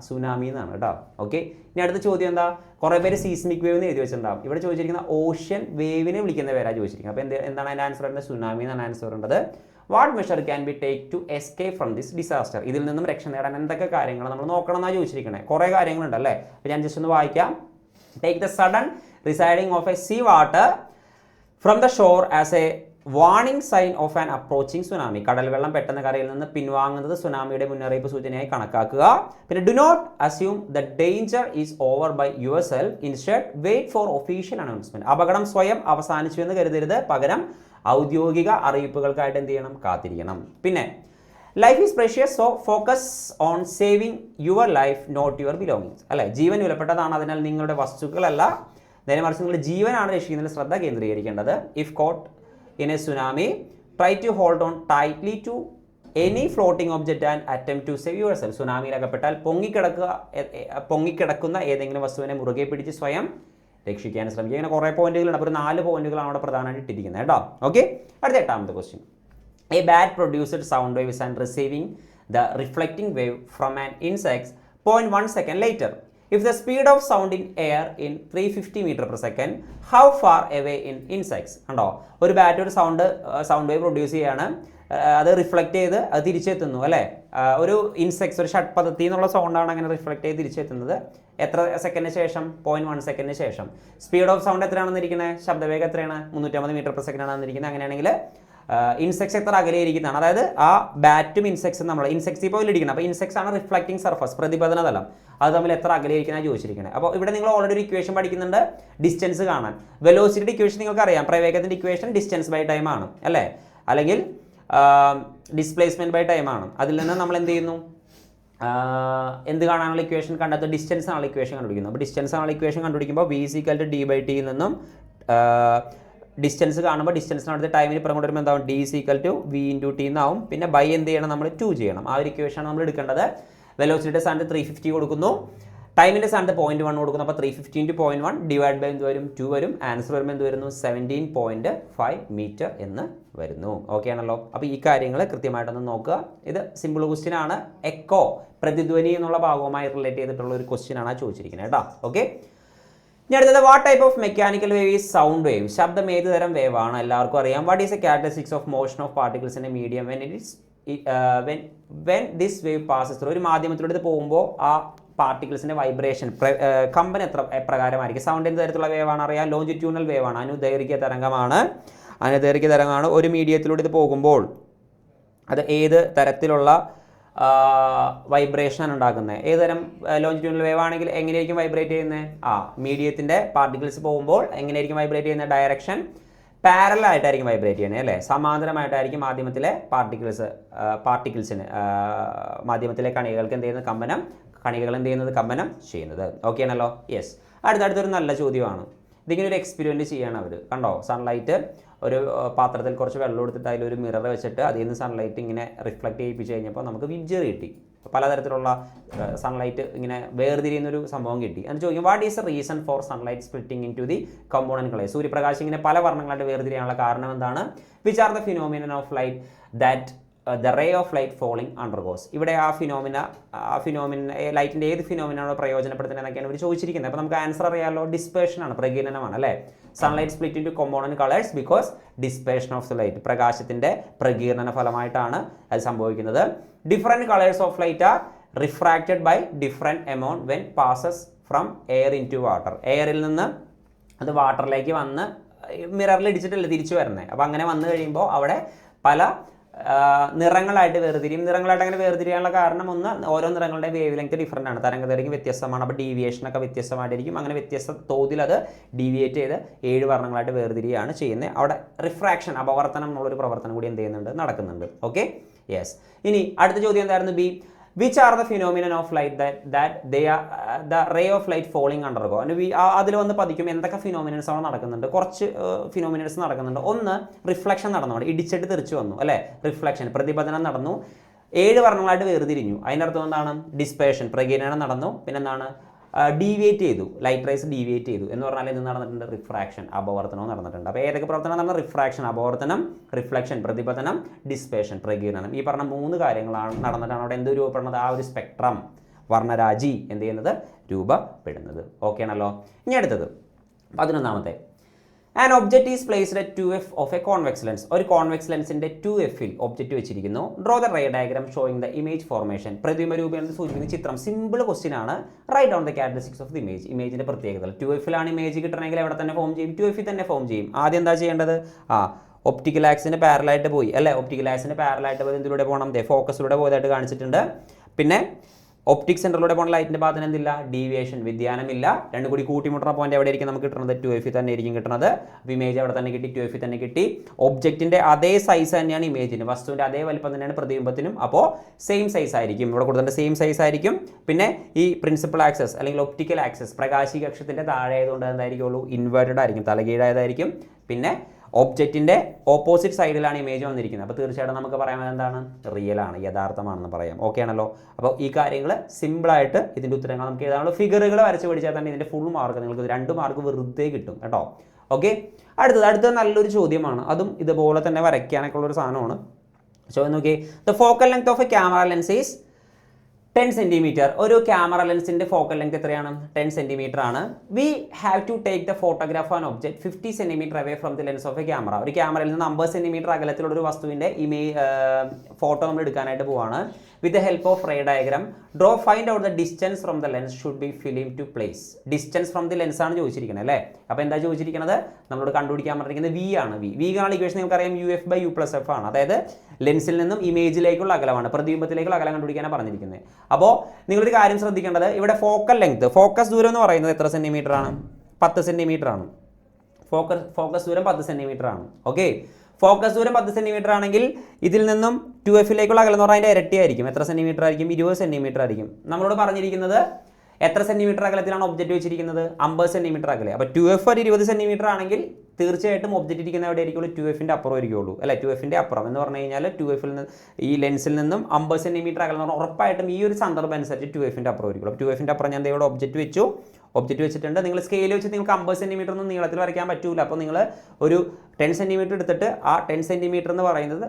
സുനാമി എന്നാണ് കേട്ടോ. ഓക്കെ, ഇനി അടുത്ത ചോദ്യം എന്താ? കുറേ പേര് സീസ്മിക് വേവ് എന്ന് എഴുതി വെച്ചിട്ടുണ്ടാവും. ഇവിടെ ചോദിച്ചിരിക്കുന്ന ഓഷ്യൻ വേവിനെ വിളിക്കുന്ന പേരാണ് ചോദിച്ചിരിക്കുന്നത്. അപ്പോൾ എന്താണ് അതിൻ്റെ ആൻസർ വരുന്നത്? സുനാമി എന്നാണ് ആൻസർ വരേണ്ടത്. What measure can be take to escape from this disaster? ഇതിൽ നിന്നും രക്ഷ നേടാൻ എന്തൊക്കെ കാര്യങ്ങൾ നമ്മൾ നോക്കണം എന്നാണ് ചോദിച്ചിരിക്കുന്നത്. കുറേ കാര്യങ്ങളുണ്ട് അല്ലേ. അപ്പോൾ ഞാൻ ജസ്റ്റ് ഒന്ന് വായിക്കാം. Take the sudden receding of a sea water from the shore as a warning sign of an approaching tsunami. കടൽ വെള്ളം പെട്ടെന്ന് കരയിൽ നിന്ന് പിൻവാങ്ങുന്നത് സുനാമിയുടെ മുന്നറിയിപ്പ് സൂചനയായി കണക്കാക്കുക. പിന്നെ do not assume the danger is over by your self, instead wait for official announcement. അപകടം സ്വയം അവസാനിച്ചു എന്ന് കരുതരുത്, പകരം ഔദ്യോഗിക അറിയിപ്പുകൾക്കായിട്ട് എന്ത് ചെയ്യണം? കാത്തിരിക്കണം. പിന്നെ life is precious, so focus on saving your life not your belongings. അല്ലേ, ജീവൻ വിലപ്പെട്ടതാണ്, അതിനാൽ നിങ്ങളുടെ വസ്തുക്കളല്ല, നേരെ മറിച്ച് നിങ്ങളുടെ ജീവനാണ് രക്ഷിക്കുന്നതിൽ ശ്രദ്ധ കേന്ദ്രീകരിക്കേണ്ടത്. If caught in a tsunami, try to hold on tightly to any floating object and attempt to save yourself. സുനാമിയിൽ അകപ്പെട്ടാൽ പൊങ്ങിക്കിടക്കുന്ന ഏതെങ്കിലും വസ്തുവിനെ മുറുകെ പിടിച്ച് സ്വയം രക്ഷിക്കാൻ ശ്രമിക്കുക. ഇങ്ങനെ കുറേ പോയിന്റുകളുണ്ട്. അപ്പോൾ 4 പോയിന്റുകളാണ് അവിടെ പ്രധാനമായിട്ട് ഇട്ടിരിക്കുന്നത് കേട്ടോ. ഓക്കെ, അടുത്ത 8ാമത്തെ question. A bat produced sound waves and receiving the reflecting wave from an insects 0.1 second later. If the speed of sound in air in 350 meter per second, how far away in insects? കണ്ടോ, ഒരു bat ഒരു sound wave produce ചെയ്യാണ്, അത് reflect ചെയ്ത് അത് തിരിച്ചെത്തുന്നു അല്ലേ. ഒരു insects, ഒരു ഷഡ്പദത്തിൽ നിന്നുള്ള സൗണ്ടാണ് അങ്ങനെ റിഫ്ലക്റ്റ് ചെയ്ത് തിരിച്ചെത്തുന്നത്. എത്ര സെക്കൻഡിന് ശേഷം? 0.1 സെക്കൻഡിന് ശേഷം. സ്പീഡ് ഓഫ് സൗണ്ട് എത്രയാണെന്ന് ഇരിക്കുന്നത്? ശബ്ദവേഗം എത്രയാണ്? 350 മീറ്റർ പെർ സെക്കൻഡ് ആണെന്ന് ഇരിക്കുന്നത്. അങ്ങനെയാണെങ്കിൽ ഇൻസെക്ട്സ് എത്ര അകലെ ഇരിക്കുന്നതാണ്? അതായത് ആ ബാറ്റും ഇൻസെക്ട്സും നമ്മൾ ഇൻസെക്ട്സ് ഇപ്പോൾ ഇരിക്കുന്നത്. അപ്പോൾ ഇൻസെക്ട്സ് ആണ് റിഫ്ലക്റ്റിംഗ് സർഫസ്, പ്രതിപതന തലം. അത് തമ്മിൽ എത്ര അകലെ ഇരിക്കുന്ന ചോദിച്ചിരിക്കുന്നത്. അപ്പോൾ ഇവിടെ നിങ്ങൾ ഓൾറെഡി ഒരു ഇക്വേഷൻ പഠിക്കുന്നുണ്ട്, ഡിസ്റ്റൻസ് കാണാൻ. വെലോസിറ്റിയുടെ ഇക്വേഷൻ നിങ്ങൾക്ക് അറിയാം. പ്രവേഗത്തിൻ്റെ ഇക്വേഷൻ ഡിസ്റ്റൻസ് ബൈ ടൈം ആണ് അല്ലേ, അല്ലെങ്കിൽ ഡിസ്പ്ലേസ്മെന്റ് ബൈ ടൈം ആണ്. അതിൽ നിന്ന് നമ്മൾ എന്ത് ചെയ്യുന്നു? എന്ത് കാണാനുള്ള ഇക്വേഷൻ കണ്ടെത്തുക? ഡിസ്റ്റൻസ് ആണുള്ള ഇക്വേഷൻ കണ്ടുപിടിക്കുന്നു. അപ്പോൾ ഡിസ്റ്റൻസ് ആണുള്ള ഇക്വേഷൻ കണ്ടുപിടിക്കുമ്പോൾ v = d/t യിൽ നിന്നും ഡിസ്റ്റൻസ് കാണുമ്പോൾ ഡിസ്റ്റൻസിനടുത്ത് ടൈമിന് ഇപ്പുറം കൊണ്ടുവരുമ്പോൾ എന്താവും? d = v × t എന്നാവും. പിന്നെ ബൈ എന്ത് ചെയ്യണം? നമ്മൾ 2 ചെയ്യണം. ആ ഒരു ഇക്വേഷനാണ് നമ്മൾ എടുക്കേണ്ടത്. വെലോസിറ്റിയുടെ സ്ഥാനത്ത് 350 കൊടുക്കുന്നു, ടൈമിൻ്റെ സ്ഥാനത്ത് 0.1 കൊടുക്കുന്നു. അപ്പോൾ 350 × 0.1 ഡിവൈഡ് ബൈ എന്ത് വരും? 2 വരും. ആൻസർ വരുമ്പോൾ എന്ത് വരുന്നു? 17.5 മീറ്റർ എന്ന് വരുന്നു. ഓക്കെ ആണല്ലോ. അപ്പോൾ ഈ കാര്യങ്ങൾ കൃത്യമായിട്ടൊന്ന് നോക്കുക. ഇത് സിമ്പിൾ ക്വസ്റ്റ്യൻ ആണ്. എക്കോ, പ്രതിധ്വനി എന്നുള്ള ഭാഗവുമായി റിലേറ്റ് ചെയ്തിട്ടുള്ള ഒരു ക്വസ്റ്റ്യൻ ആണ് ചോദിച്ചിരിക്കുന്നത് കേട്ടോ. ഓക്കെ, ഇനി അടുത്തത് what type of mechanical wave is sound wave? ശബ്ദം ഏത് തരം വേവ് ആണ്? എല്ലാവർക്കും അറിയാം. What is A characteristics of motion of particles in A medium when this wave passes through? ഒരു മാധ്യമത്തിലൂടെ ഇത് പോകുമ്പോൾ ആ പാർട്ടിക്കിൾസിൻ്റെ വൈബ്രേഷൻ, കമ്പനം എപ്രകാരമായിരിക്കും? സൗണ്ട് എന്ത് തരത്തിലുള്ള വേവാണ്? അറിയാം, ലോഞ്ചിറ്റ്യൂണൽ വേവാണ്, അനുദൈർഘ്യ തരംഗമാണ്. ഒരു മീഡിയത്തിലൂടെ ഇത് പോകുമ്പോൾ അത് ഏത് തരത്തിലുള്ള വൈബ്രേഷനാണ് ഉണ്ടാക്കുന്നത്? ഏതുതരം ലോഞ്ചിറ്റ്യൂണൽ വേവ് ആണെങ്കിൽ എങ്ങനെയായിരിക്കും വൈബ്രേറ്റ് ചെയ്യുന്നത്? മീഡിയത്തിൻ്റെ പാർട്ടിക്കിൾസ് പോകുമ്പോൾ എങ്ങനെയായിരിക്കും വൈബ്രേറ്റ് ചെയ്യുന്ന? ഡയറക്ഷൻ പാരലൽ ആയിട്ടായിരിക്കും വൈബ്രേറ്റ് ചെയ്യുന്നത് അല്ലേ, സമാന്തരമായിട്ടായിരിക്കും മാധ്യമത്തിലെ പാർട്ടിക്കിൾസിന് മാധ്യമത്തിലെ കണികകൾക്ക് എന്ത് ചെയ്യുന്നത്? കണികകൾ എന്ത് ചെയ്യുന്നത്? കമ്പനം ചെയ്യുന്നത്. ഓക്കെ ആണല്ലോ. യെസ്, അടുത്തൊരു നല്ല ചോദ്യമാണ്. ഇതിങ്ങനെ ഒരു എക്സ്പെരിമെൻറ്റ് ചെയ്യാണ് അവർ. കണ്ടോ, സൺലൈറ്റ് ഒരു പാത്രത്തിൽ കുറച്ച് വെള്ളം എടുത്തിട്ട് അതിലൊരു മിറർ വെച്ചിട്ട് അതിൽ നിന്ന് സൺലൈറ്റ് ഇങ്ങനെ റിഫ്ലക്റ്റ് ചെയ്യിപ്പിച്ച് കഴിഞ്ഞപ്പോൾ നമുക്ക് വിബ്ജർ കിട്ടി. പലതരത്തിലുള്ള സൺലൈറ്റ് ഇങ്ങനെ വേർതിരിയുന്നൊരു സംഭവം കിട്ടി. എന്ന് ചോദിക്കും, what is a reason for sunlight splitting into the component colours? സൂര്യപ്രകാശം ഇങ്ങനെ പല വർണ്ണങ്ങളായിട്ട് വേർതിരിയാനുള്ള കാരണം എന്താണ്? Which are the phenomenon of light that the ray of light falling undergoes? ഇവിടെ ആ ഫിനോമിന ലൈറ്റിൻ്റെ ഏത് ഫിനോമിനാണോ പ്രയോജനപ്പെടുത്തുന്നത് എന്നൊക്കെയാണ് ഇവർ ചോദിച്ചിരിക്കുന്നത്. അപ്പോൾ നമുക്ക് ആൻസർ അറിയാമല്ലോ, ഡിസ്പേർഷൻ ആണ്, പ്രകീർണനമാണ് അല്ലേ. Sunlight split into component colours because dispersion of the light, പ്രകാശത്തിൻ്റെ പ്രകീർണന ഫലമായിട്ടാണ് അത് സംഭവിക്കുന്നത്. Different colours of light are refracted by different amount when passes from air into water. എയറിൽ നിന്ന് അത് വാട്ടറിലേക്ക് വന്ന് മിററിൽ ഇടിച്ചിട്ടല്ലേ തിരിച്ചു വരുന്നത്. അപ്പോൾ അങ്ങനെ വന്നു കഴിയുമ്പോൾ അവിടെ പല നിറങ്ങളായിട്ട് വേർതിരിയും. നിറങ്ങളായിട്ട് അങ്ങനെ വേർതിരിയാനുള്ള കാരണം ഒന്ന്, ഓരോ നിറങ്ങളുടെ വേവ് ലെങ്ത് ഡിഫറൻ്റ് ആണ്, തരംഗദൈർഘ്യം വ്യത്യസ്തമാണ്. അപ്പോൾ ഡീവിയേഷനൊക്കെ വ്യത്യസ്തമായിട്ടിരിക്കും. അങ്ങനെ വ്യത്യസ്ത തോതിൽ അത് ഡീവിയേറ്റ് ചെയ്ത് 7 വർണ്ണങ്ങളായിട്ട് വേർതിരിയാണ് ചെയ്യുന്നത്. അവിടെ റിഫ്രാക്ഷൻ, അപവർത്തനം എന്നുള്ളൊരു പ്രവർത്തനം കൂടി എന്ത് ചെയ്യുന്നുണ്ട്? നടക്കുന്നുണ്ട്. Okay, yes. ഇനി അടുത്ത ചോദ്യം എന്തായിരുന്നു? B, which are the phenomenon of light that they are the ray of light falling undergo? അതിൽ വന്ന് പതിക്കും എന്തൊക്കെ ഫിനോമിനൻസ് ആണ് നടക്കുന്നുണ്ട്? കുറച്ച് ഫിനോമിനൻസ് നടക്കുന്നുണ്ട്. ഒന്ന്, റിഫ്ലക്ഷൻ നടന്നു, ഇടിച്ചിട്ട് തെറിച്ച് വന്നു അല്ലേ, റിഫ്ലക്ഷൻ, പ്രതിപതനം നടന്നു, 7 വർണ്ണങ്ങളായിട്ട് വേർതിരിഞ്ഞു. അതിനർത്ഥം എന്താണ്? ഡിസ്പേർഷൻ, പ്രകീർണനം നടന്നു. പിന്നെന്താണ്? ഡീവിയേറ്റ് ചെയ്തു, ലൈറ്റ് റൈസ് ഡീവിയേറ്റ് ചെയ്തു എന്ന് പറഞ്ഞാൽ എന്ത് നടന്നിട്ടുണ്ട്? റിഫ്രാക്ഷൻ, അപവർത്തനവും നടന്നിട്ടുണ്ട്. അപ്പോൾ ഏതൊക്കെ പ്രവർത്തനം നടന്ന? റിഫ്രാക്ഷൻ, അപവർത്തനം, റിഫ്ലക്ഷൻ, പ്രതിപതനം, ഡിസ്പേർഷൻ, പ്രകീർണനം. ഈ പറഞ്ഞ 3 കാര്യങ്ങളാണ് നടന്നിട്ടാണ് അവിടെ എന്ത് രൂപപ്പെടുന്നത്? ആ ഒരു സ്പെക്ട്രം, വർണ്ണരാജി എന്ത് ചെയ്യുന്നത് രൂപപ്പെടുന്നത്. ഓക്കെ ആണല്ലോ. ഇനി അടുത്തത് 11ാമത്തെ an object is placed at 2f of a convex lens. ഒരു കോൺവെക്സ് ലെൻസിന്റെ 2fൽ ഒബ്ജക്റ്റ് വെച്ചിരിക്കുന്നു. Draw the ray diagram showing the image formation. പ്രതിബിംബ രൂപീകരണം സൂചിപ്പിക്കുന്ന ചിത്രം. സിമ്പിൾ ക്വസ്റ്റ്യൻ ആണ്. Write down the characteristics of the image. ഇമേജിന്റെ പ്രത്യേകതകൾ. 2fലാണ് ഇമേജ് കിട്ടണമെങ്കിൽ എവിടെ തന്നെ ഫോം ചെയ്യും? 2f തന്നെ ഫോം ചെയ്യും. ആദ്യം എന്താ ചെയ്യേണ്ടത്? ഒപ്റ്റിക്കൽ ആക്സിന് പാരലായിട്ട് പോയി അല്ലേ? ഒപ്റ്റിക്കൽ ആക്സിന് പാരലായിട്ട് പോയി എന്തിലൂടെ പോകണം? ഫോക്കസിലൂടെ പോയതായിട്ട് കാണിച്ചിട്ടുണ്ട്. പിന്നെ ഒപ്റ്റിക് സെൻറ്ററിലൂടെ പോകുന്ന ലൈറ്റിൻ്റെ ഭാഗത്തിന് എന്തില്ല? ഡീവിയേഷൻ, വ്യതിയാനമില്ല. രണ്ടും കൂടി കൂട്ടിമുട്ടുന്ന പോയിന്റ് എവിടെ ആയിരിക്കും നമുക്ക് കിട്ടുന്നത്? 2f തന്നെ ആയിരിക്കും കിട്ടുന്നത്. അപ്പോൾ ഇമേജ് അവിടെ തന്നെ കിട്ടി, 2f തന്നെ കിട്ടി. ഒബ്ജക്റ്റിൻ്റെ അതേ സൈസ് തന്നെയാണ് ഇമേജിന്, വസ്തുവിൻ്റെ അതേ വലിപ്പം തന്നെയാണ് പ്രതിബിംബത്തിനും. അപ്പോൾ സെയിം സൈസ് ആയിരിക്കും ഇവിടെ കൊടുത്തിട്ട്, സെയിം സൈസ് ആയിരിക്കും. പിന്നെ ഈ പ്രിൻസിപ്പൽ ആക്സസ് അല്ലെങ്കിൽ ഒപ്റ്റിക്കൽ ആക്സസ് പ്രകാശിക അക്ഷത്തിൻ്റെ താഴെ ആയതുകൊണ്ട് എന്തായിരിക്കുള്ളൂ? ഇൻവേർട്ടഡ് ആയിരിക്കും, തലകീഴായതായിരിക്കും. പിന്നെ ഒബ്ജക്റ്റിൻ്റെ ഓപ്പോസിറ്റ് സൈഡിലാണ് ഇമേജ് വന്നിരിക്കുന്നത്. അപ്പോൾ തീർച്ചയായിട്ടും നമുക്ക് പറയാൻ എന്താണ്? റിയൽ ആണ്, യഥാർത്ഥമാണെന്ന് പറയാം. ഓക്കെ ആണല്ലോ. അപ്പോൾ ഈ കാര്യങ്ങൾ സിമ്പിളായിട്ട് ഇതിൻ്റെ ഉത്തരങ്ങൾ നമുക്ക് എഴുതാനുള്ള ഫിഗറുകൾ വരച്ച് പഠിച്ചാൽ തന്നെ ഇതിൻ്റെ ഫുൾ മാർക്ക് നിങ്ങൾക്ക് 2 മാർക്ക് വെറുതെ കിട്ടും കേട്ടോ. ഓക്കെ. അടുത്തത് നല്ലൊരു ചോദ്യമാണ്. അതും ഇതുപോലെ തന്നെ വരയ്ക്കാനൊക്കെ ഉള്ളൊരു സാധനമാണ്. ചോദ്യം നോക്കി. The focal length of a camera lens is 10 centimetre. ഒരു ക്യാമറ ലെൻസിൻ്റെ ഫോക്കൽ ലെങ്ത് എത്രയാണ്? 10 സെൻറ്റിമീറ്റർ ആണ്. We have to take the photograph an object 50 centimetre away from the lens of a camera. ഒരു ക്യാമറയിൽ നിന്ന് 50 സെൻറ്റിമീറ്റർ അകലത്തിലുള്ള ഒരു വസ്തുവിൻ്റെ ഫോട്ടോ നമ്മൾ എടുക്കാനായിട്ട് പോവാണ്. With the help of ray diagram draw find out the distance from the lens should be film to place. Distance from the lens ആണ് ചോദിച്ചിരിക്കുന്നത് അല്ലേ? അപ്പോൾ എന്താ ചോദിച്ചിരിക്കുന്നത്? നമ്മളോട് കണ്ടുപിടിക്കാൻ പറഞ്ഞിരിക്കുന്നത് വി ആണ്. വി കാണുന്ന ഇക്വേഷൻ നിങ്ങൾക്കറിയാം, UF/U+F ആണ്. അതായത് ലെൻസിൽ നിന്നും ഇമേജിലേക്കുള്ള അകലമാണ്, പ്രതിബിംബത്തിലേക്കുള്ള അകലം കണ്ടുപിടിക്കാനാണ് പറഞ്ഞിരിക്കുന്നത്. അപ്പോൾ നിങ്ങളൊരു കാര്യം ശ്രദ്ധിക്കേണ്ടത്, ഇവിടെ ഫോക്കൽ ലെങ്ത്, ഫോക്കസ് ദൂരം എന്ന് പറയുന്നത് എത്ര സെൻറ്റിമീറ്റർ ആണ്? 10 സെൻറ്റിമീറ്റർ ആണ്. ഫോക്കസ് ദൂരം 10 സെൻറ്റിമീറ്റർ ആണ്. ഓക്കെ. ഫോക്കസ് ദൂരം 10 സെൻറ്റിമീറ്റർ ആണെങ്കിൽ ഇതിൽ നിന്നും 2fലേക്കുള്ള അകലം എന്ന് പറഞ്ഞാൽ അതിൻ്റെ ഇരട്ടിയായിരിക്കും. എത്ര സെൻറ്റിമീറ്റർ ആയിരിക്കും? 20 സെൻറ്റിമീറ്റർ ആയിരിക്കും. നമ്മളോട് പറഞ്ഞിരിക്കുന്നത് എത്ര സെൻറ്റിമീറ്റർ അകലത്തിലാണ് ഒബ്ജക്റ്റ് വെച്ചിരിക്കുന്നത്? 50 സെൻറ്റിമീറ്റർ അകലെ. അപ്പോൾ 2f ഒരു 20 സെൻറ്റിമീറ്റർ ആണെങ്കിൽ തീർച്ചയായിട്ടും ഒബ്ജക്റ്റ് ഇരിക്കുന്ന എവിടെ ആയിരിക്കുള്ളൂ? 2fൻ്റെ അപ്പുറം ആയിരിക്കുള്ളൂ അല്ലേ? 2fൻ്റെ അപ്പുറം എന്ന് പറഞ്ഞു കഴിഞ്ഞാൽ 2fൽ നിന്ന് ഈ ലെൻസിൽ നിന്നും 50 സെൻറ്റിമീറ്റർ അകലം എന്ന് പറഞ്ഞാൽ ഉറപ്പായിട്ടും ഈ ഒരു സന്ദർഭം അനുസരിച്ച് 2fൻ്റെ അപ്പുറം ആയിരിക്കുള്ളൂ. 2fൻ്റെ അപ്പുറം ഞാൻ ഇവിടെ ഒബ്ജക്റ്റ് വെച്ചു, ഒബ്ജക്റ്റ് വെച്ചിട്ടുണ്ട്. നിങ്ങൾ സ്കെയിൽ വെച്ച് നിങ്ങൾക്ക് 50 സെൻറ്റിമീറ്റർ ഒന്നും നീളത്തിൽ വരയ്ക്കാൻ പറ്റില്ല. അപ്പോൾ നിങ്ങൾ ഒരു 10 സെൻറ്റിമീറ്റർ എടുത്തിട്ട് ആ 10 സെൻറ്റിമീറ്റർ എന്ന് പറയുന്നത്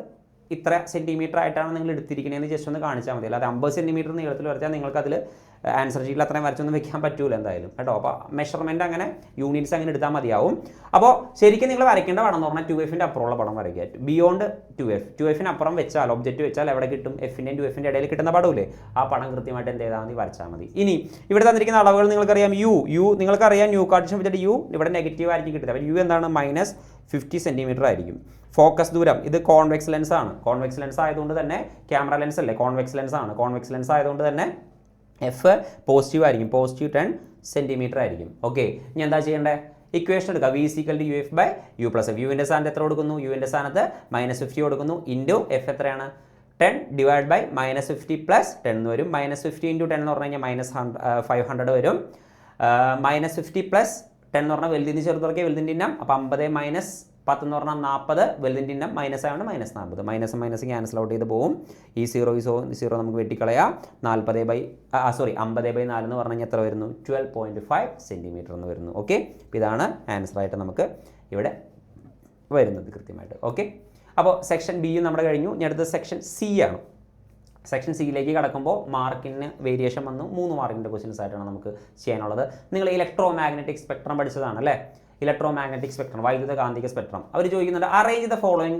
ഇത്ര സെൻറ്റിമീറ്റർ ആയിട്ടാണ് നിങ്ങൾ എടുത്തിരിക്കുന്നതെന്ന് ജസ്റ്റ് ഒന്ന് കാണിച്ചാൽ മതി. അല്ലാതെ 50 സെൻറ്റിമീറ്റർ നീളത്തിൽ വരച്ചാൽ നിങ്ങൾക്കതിൽ ആൻസർ ഷീറ്റിൽ അത്രയും വരച്ചൊന്നും വെക്കാൻ പറ്റൂല എന്തായാലും കേട്ടോ. അപ്പോൾ മെഷർമെൻറ്റ് അങ്ങനെ യൂണിറ്റ്സ് അങ്ങനെ എടുത്താൽ മതിയാവും. അപ്പോൾ ശരിക്കും നിങ്ങൾ വരയ്ക്കേണ്ട പടം എന്ന് പറഞ്ഞാൽ 2fൻ്റെ അപ്പുറമുള്ള പടം വരയ്ക്കുക. ബിയോണ്ട് 2fന് അപ്പുറം വെച്ചാൽ ഒബ്ജക്റ്റ് വെച്ചാൽ എവിടെ കിട്ടും? Fൻ്റെയും 2fൻ്റെ ഇടയിൽ കിട്ടുന്ന പടമില്ലേ? ആ പടം കൃത്യമായിട്ട് എന്ത് ചെയ്താൽ മതി? വരച്ചാൽ മതി. ഇനി ഇവിടെ തന്നിരിക്കുന്ന അളവുകൾ നിങ്ങൾക്കറിയാം. യു നിങ്ങൾക്കറിയാം, ന്യൂ കാർട്ടീഷ്യൻ വെച്ചിട്ട് യു ഇവിടെ നെഗറ്റീവ് ആയിരിക്കും കിട്ടുന്നത്. അപ്പോൾ യു എന്താണ്? -50 സെൻറ്റിമീറ്റർ ആയിരിക്കും. ഫോക്കസ് ദൂരം ഇത് കോൺവെക്സ് ലെൻസ് ആണ്. കോൺവെക്സ് ലെൻസ് ആയതുകൊണ്ട് തന്നെ ക്യാമറ ലെൻസ് അല്ലേ, കോൺവെക്സ് ലെൻസ് ആണ്. കോൺവെക്സ് ലെൻസ് ആയതുകൊണ്ട് തന്നെ എഫ് പോസിറ്റീവ് ആയിരിക്കും, പോസിറ്റീവ് 10 സെൻറ്റിമീറ്റർ ആയിരിക്കും. ഓക്കെ. ഇനി എന്താ ചെയ്യേണ്ടത്? ഇക്വേഷൻ എടുക്കുക. V = UF/U+F. യുവിൻ്റെ സ്ഥാനത്ത് എത്ര കൊടുക്കുന്നു? യുവിൻ്റെ സ്ഥാനത്ത് -50 കൊടുക്കുന്നു. ഇൻറ്റു എഫ് എത്രയാണ്? 10 ഡിവൈഡ് ബൈ -50 + 10 എന്ന് വരും. -50 × 10 എന്ന് പറഞ്ഞു കഴിഞ്ഞാൽ -500 വരും. -50 + 10 എന്ന് പറഞ്ഞാൽ വലുതിന് ചെറുതുറക്കിയ വലുതിൻ്റെ ഇനം. അപ്പോൾ 50 - 10 എന്ന് പറഞ്ഞാൽ 40, വലുതിൻ്റെ ഇനം മൈനസ് ആയതുകൊണ്ട് -40. മൈനസ് ക്യാൻസൽ ഔട്ട് ചെയ്ത് പോകും. ഈ 0 നമുക്ക് വെട്ടിക്കളയാം. 50/4 എന്ന് പറഞ്ഞു കഴിഞ്ഞാൽ എത്ര വരുന്നു? 12.5 സെൻറ്റിമീറ്റർ എന്ന് വരുന്നു. ഓക്കെ. ഇതാണ് ആൻസറായിട്ട് നമുക്ക് ഇവിടെ വരുന്നത് കൃത്യമായിട്ട്. ഓക്കെ. അപ്പോൾ സെക്ഷൻ ബി നമ്മുടെ കഴിഞ്ഞു. ഇനി അടുത്ത സെക്ഷൻ സി ആണ്. സെക്ഷൻ സിയിലേക്ക് കടക്കുമ്പോൾ മാർക്കിന് വേരിയേഷൻ വന്നു. 3 മാർക്കിൻ്റെ ക്വസ്റ്റ്യൻസ് ആയിട്ടാണ് നമുക്ക് ചെയ്യാനുള്ളത്. നിങ്ങൾ ഇലക്ട്രോ മാഗ്നറ്റിക് സ്പെക്ട്രം പഠിച്ചതാണ് അല്ലേ? ഇലക്ട്രോ മാഗ്നറ്റിക് സ്പെക്ട്രം, വൈദ്യുത കാന്തിക സ്പെക്ട്രം. അവർ ചോദിക്കുന്നുണ്ട് arrange the following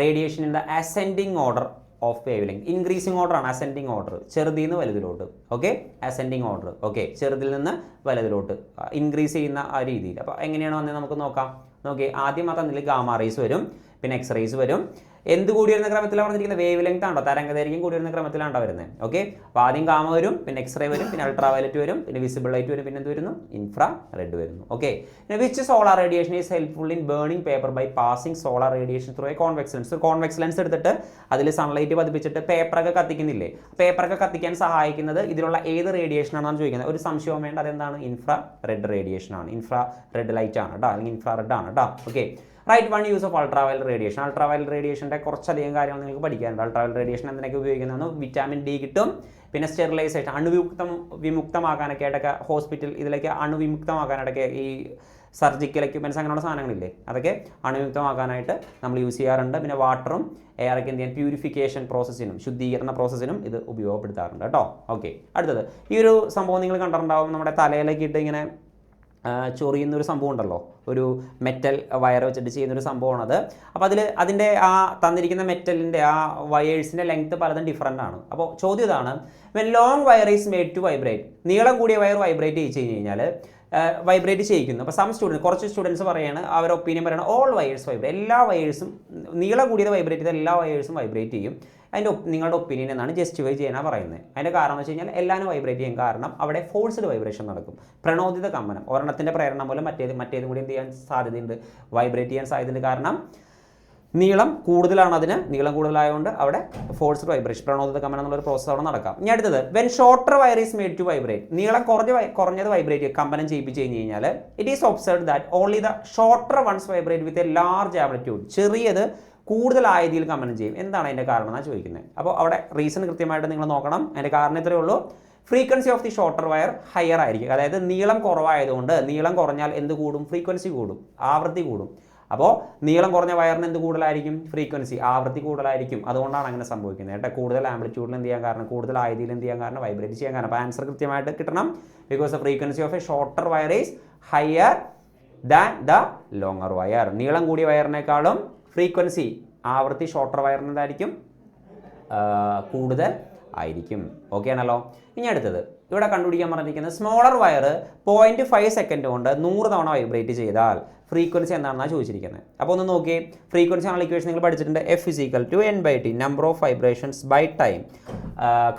radiation in the ascending order of wave length. Increasing order ആണ്, അസെൻഡിങ് ഓർഡർ. ചെറുതിൽ നിന്ന് വലുതിലോട്ട്. ഓക്കെ. Ascending order. ഓക്കെ. ചെറുതിൽ നിന്ന് വലുതിലോട്ട് ഇൻക്രീസ് ചെയ്യുന്ന ആ രീതിയിൽ. അപ്പോൾ എങ്ങനെയാണ് വന്നത് നമുക്ക് നോക്കാം. നോക്കി. ആദ്യം ആ തന്നിൽ ഗാമ റേസ് വരും, പിന്നെ എക്സ് റേസ് വരും. എന്ത് കൂടി വരുന്ന ക്രമത്തിലാണ് പറഞ്ഞിരിക്കുന്നത്? വേവ് ലെങ്ത് ആണോ, തരംഗദൈർഘ്യം കൂടി വരുന്ന ക്രമത്തിലാണോ വരുന്നത്? ഓക്കെ. അപ്പോൾ ആദ്യം ഗാമ വരും, പിന്നെ എക്സ്റേ വരും, പിന്നെ അൾട്രാ വയലറ്റ് വരും, പിന്നെ വിസിബിൾ ലൈറ്റ് വരും, പിന്നെ എന്ത് വരുന്നു? ഇൻഫ്രാ റെഡ് വരുന്നു. ഓക്കെ. പിന്നെ which solar radiation is helpful in burning paper by passing solar radiation through a convex lens. Convex lens എടുത്തിട്ട് അതിൽ സൺലൈറ്റ് പതിപ്പിച്ചിട്ട് പേപ്പറൊക്കെ കത്തിക്കുന്നില്ലേ? പേപ്പറൊക്കെ കത്തിക്കാൻ സഹായിക്കുന്നത് ഇതിലുള്ള ഏത് റേഡിയേഷൻ ആണെന്ന് ചോദിക്കുന്നത്. ഒരു സംശയവും വേണ്ട, അതെന്താണ്? ഇൻഫ്രാ റെഡ് റേഡിയേഷൻ ആണ്. ഇൻഫ്രാ റെഡ് ലൈറ്റ് ആണ് കേട്ടോ, അല്ലെങ്കിൽ ഇൻഫ്രാ റെഡ് ആണ് കേട്ടോ. Okay. Write one use of ultraviolet radiation. Ultraviolet റേഡിയേഷൻ്റെ കുറച്ചധികം കാര്യങ്ങൾ നിങ്ങൾക്ക് പഠിക്കാനുണ്ട്. അൾട്രാ വയലറ്റ് റേഡിയേഷൻ എന്തിനൊക്കെ ഉപയോഗിക്കുന്നതെന്ന്? വിറ്റാമിൻ ഡി കിട്ടും, പിന്നെ സ്റ്റെറിലൈസേഷൻ വിമുക്തമാക്കാനൊക്കെ ആയിട്ടൊക്കെ ഹോസ്പിറ്റൽ ഇതിലേക്ക് അണുവിമുക്തമാക്കാനായിട്ടൊക്കെ ഈ സർജിക്കൽ എക്യുപ്മെൻറ്റ്സ് അങ്ങനെയുള്ള സാധനങ്ങളില്ലേ അതൊക്കെ അണുവിമുക്തമാക്കാനായിട്ട് നമ്മൾ യൂസ് ചെയ്യാറുണ്ട്. പിന്നെ വാട്ടറും എയറൊക്കെ എന്ത് ചെയ്യാൻ പ്യൂരിഫിക്കേഷൻ പ്രോസസ്സിനും ശുദ്ധീകരണ പ്രോസസ്സിനും ഇത് ഉപയോഗപ്പെടുത്താറുണ്ട് കേട്ടോ. ഓക്കെ, അടുത്തത് ഈ ഒരു സംഭവം നിങ്ങൾ കണ്ടിട്ടുണ്ടാവും, നമ്മുടെ തലയിലേക്ക് ഇട്ട് ഇങ്ങനെ ചൊറിയുന്നൊരു സംഭവം ഉണ്ടല്ലോ, ഒരു മെറ്റൽ വയർ വെച്ചിട്ട് ചെയ്യുന്നൊരു സംഭവമാണത്. അപ്പോൾ അതിൻ്റെ ആ തന്നിരിക്കുന്ന മെറ്റലിൻ്റെ ആ വയേഴ്സിൻ്റെ ലെങ്ത്ത് പലതും ഡിഫറൻ്റ് ആണ്. അപ്പോൾ ചോദ്യം ഇതാണ്, when long wire is made to vibrate, നീളം കൂടിയ വയർ വൈബ്രേറ്റ് ചെയ്ത് കഴിഞ്ഞാൽ വൈബ്രേറ്റ് ചെയ്യിക്കുന്നു. അപ്പോൾ കുറച്ച് സ്റ്റുഡൻസ് പറയുകയാണ്, അവരുടെ ഒപ്പീനിയൻ പറയുന്നത് ഓൾ വയേഴ്സ് വൈബ്രേറ്റ്, എല്ലാ വയേഴ്സും നീളം കൂടിയത് വൈബ്രേറ്റ് ചെയ്ത എല്ലാ വയേഴ്സും വൈബ്രേറ്റ് ചെയ്യും. നിങ്ങളുടെ ഒപ്പീനിയൻ എന്നാണ് ജസ്റ്റിഫൈ ചെയ്യാനാണ് പറയുന്നത്. അതിൻ്റെ കാരണം എന്ന് വെച്ച് കഴിഞ്ഞാൽ എല്ലാവരും വൈബ്രേറ്റ് ചെയ്യും, കാരണം അവിടെ ഫോഴ്സ്ഡ് വൈബ്രേഷൻ നടക്കും, പ്രണോദിത കമ്പനം, ഒരെണ്ണത്തിൻ്റെ പ്രേരണ മൂലം മറ്റേതും കൂടി എന്ത് ചെയ്യാൻ സാധ്യതയുണ്ട്, വൈബ്രേറ്റ് ചെയ്യാൻ സാധ്യതയുണ്ട്. കാരണം നീളം കൂടുതലാണ്, നീളം കൂടുതലായതുകൊണ്ട് അവിടെ ഫോഴ്സ്ഡ് വൈബ്രേഷൻ, പ്രണോദിത കമ്പനം എന്നുള്ളൊരു പ്രോസസ്സ് അവിടെ നടക്കാം. ഇനി അടുത്തത്, when shorter wire is made to vibrate, നീളം കുറഞ്ഞത് വൈബ്രേറ്റ് കമ്പനം ചെയ്യിപ്പിച്ച് കഴിഞ്ഞ് കഴിഞ്ഞാൽ it is observed that only the shorter ones vibrate with a large amplitude, ചെറിയത് കൂടുതലായതിൽ കമ്പനം ചെയ്യും. എന്താണ് അതിൻ്റെ കാരണം എന്നാണ് ചോദിക്കുന്നത്. അപ്പോൾ അവിടെ റീസൺ കൃത്യമായിട്ട് നിങ്ങൾ നോക്കണം. അതിൻ്റെ കാരണം ഇത്രയേ ഉള്ളൂ, frequency of the shorter wire higher ആയിരിക്കും. അതായത് നീളം കുറവായതുകൊണ്ട്, നീളം കുറഞ്ഞാൽ എന്ത് കൂടും, ഫ്രീക്വൻസി കൂടും, ആവൃത്തി കൂടും. അപ്പോൾ നീളം കുറഞ്ഞ വയറിന് എന്ത് കൂടുതലായിരിക്കും, ഫ്രീക്വൻസി ആവൃത്തി കൂടുതലായിരിക്കും. അതുകൊണ്ടാണ് അങ്ങനെ സംഭവിക്കുന്നത് കേട്ടോ. കൂടുതൽ ആംപ്ലിറ്റ്യൂഡിൽ എന്ത് ചെയ്യാൻ കാരണം, കൂടുതൽ ആയതിൽ എന്ത് ചെയ്യാൻ കാരണം, വൈബ്രേറ്റ് ചെയ്യാൻ കാരണം. അപ്പോൾ ആൻസർ കൃത്യമായിട്ട് കിട്ടണം. Because the frequency of A shorter wire is higher than the longer wire. നീളം കൂടിയ വയറിനേക്കാളും ഫ്രീക്വൻസി ആവൃത്തി ഷോർട്ടർ വയറിനതായിരിക്കും കൂടുതൽ ആയിരിക്കും. ഓക്കെ ആണല്ലോ. ഇനി അടുത്തത് ഇവിടെ കണ്ടുപിടിക്കാൻ പറഞ്ഞിരിക്കുന്നത്, സ്മോളർ വയർ 0.5 സെക്കൻഡ് കൊണ്ട് 100 തവണ വൈബ്രേറ്റ് ചെയ്താൽ ഫ്രീക്വൻസി എന്താണെന്നാണ് ചോദിച്ചിരിക്കുന്നത്. അപ്പോൾ ഒന്ന് നോക്കി, ഫ്രീക്വൻസി ആണല്ലോ ഇക്വേഷൻ നിങ്ങൾ പഠിച്ചിട്ടുണ്ട്. F = N/T, number of vibrations by time,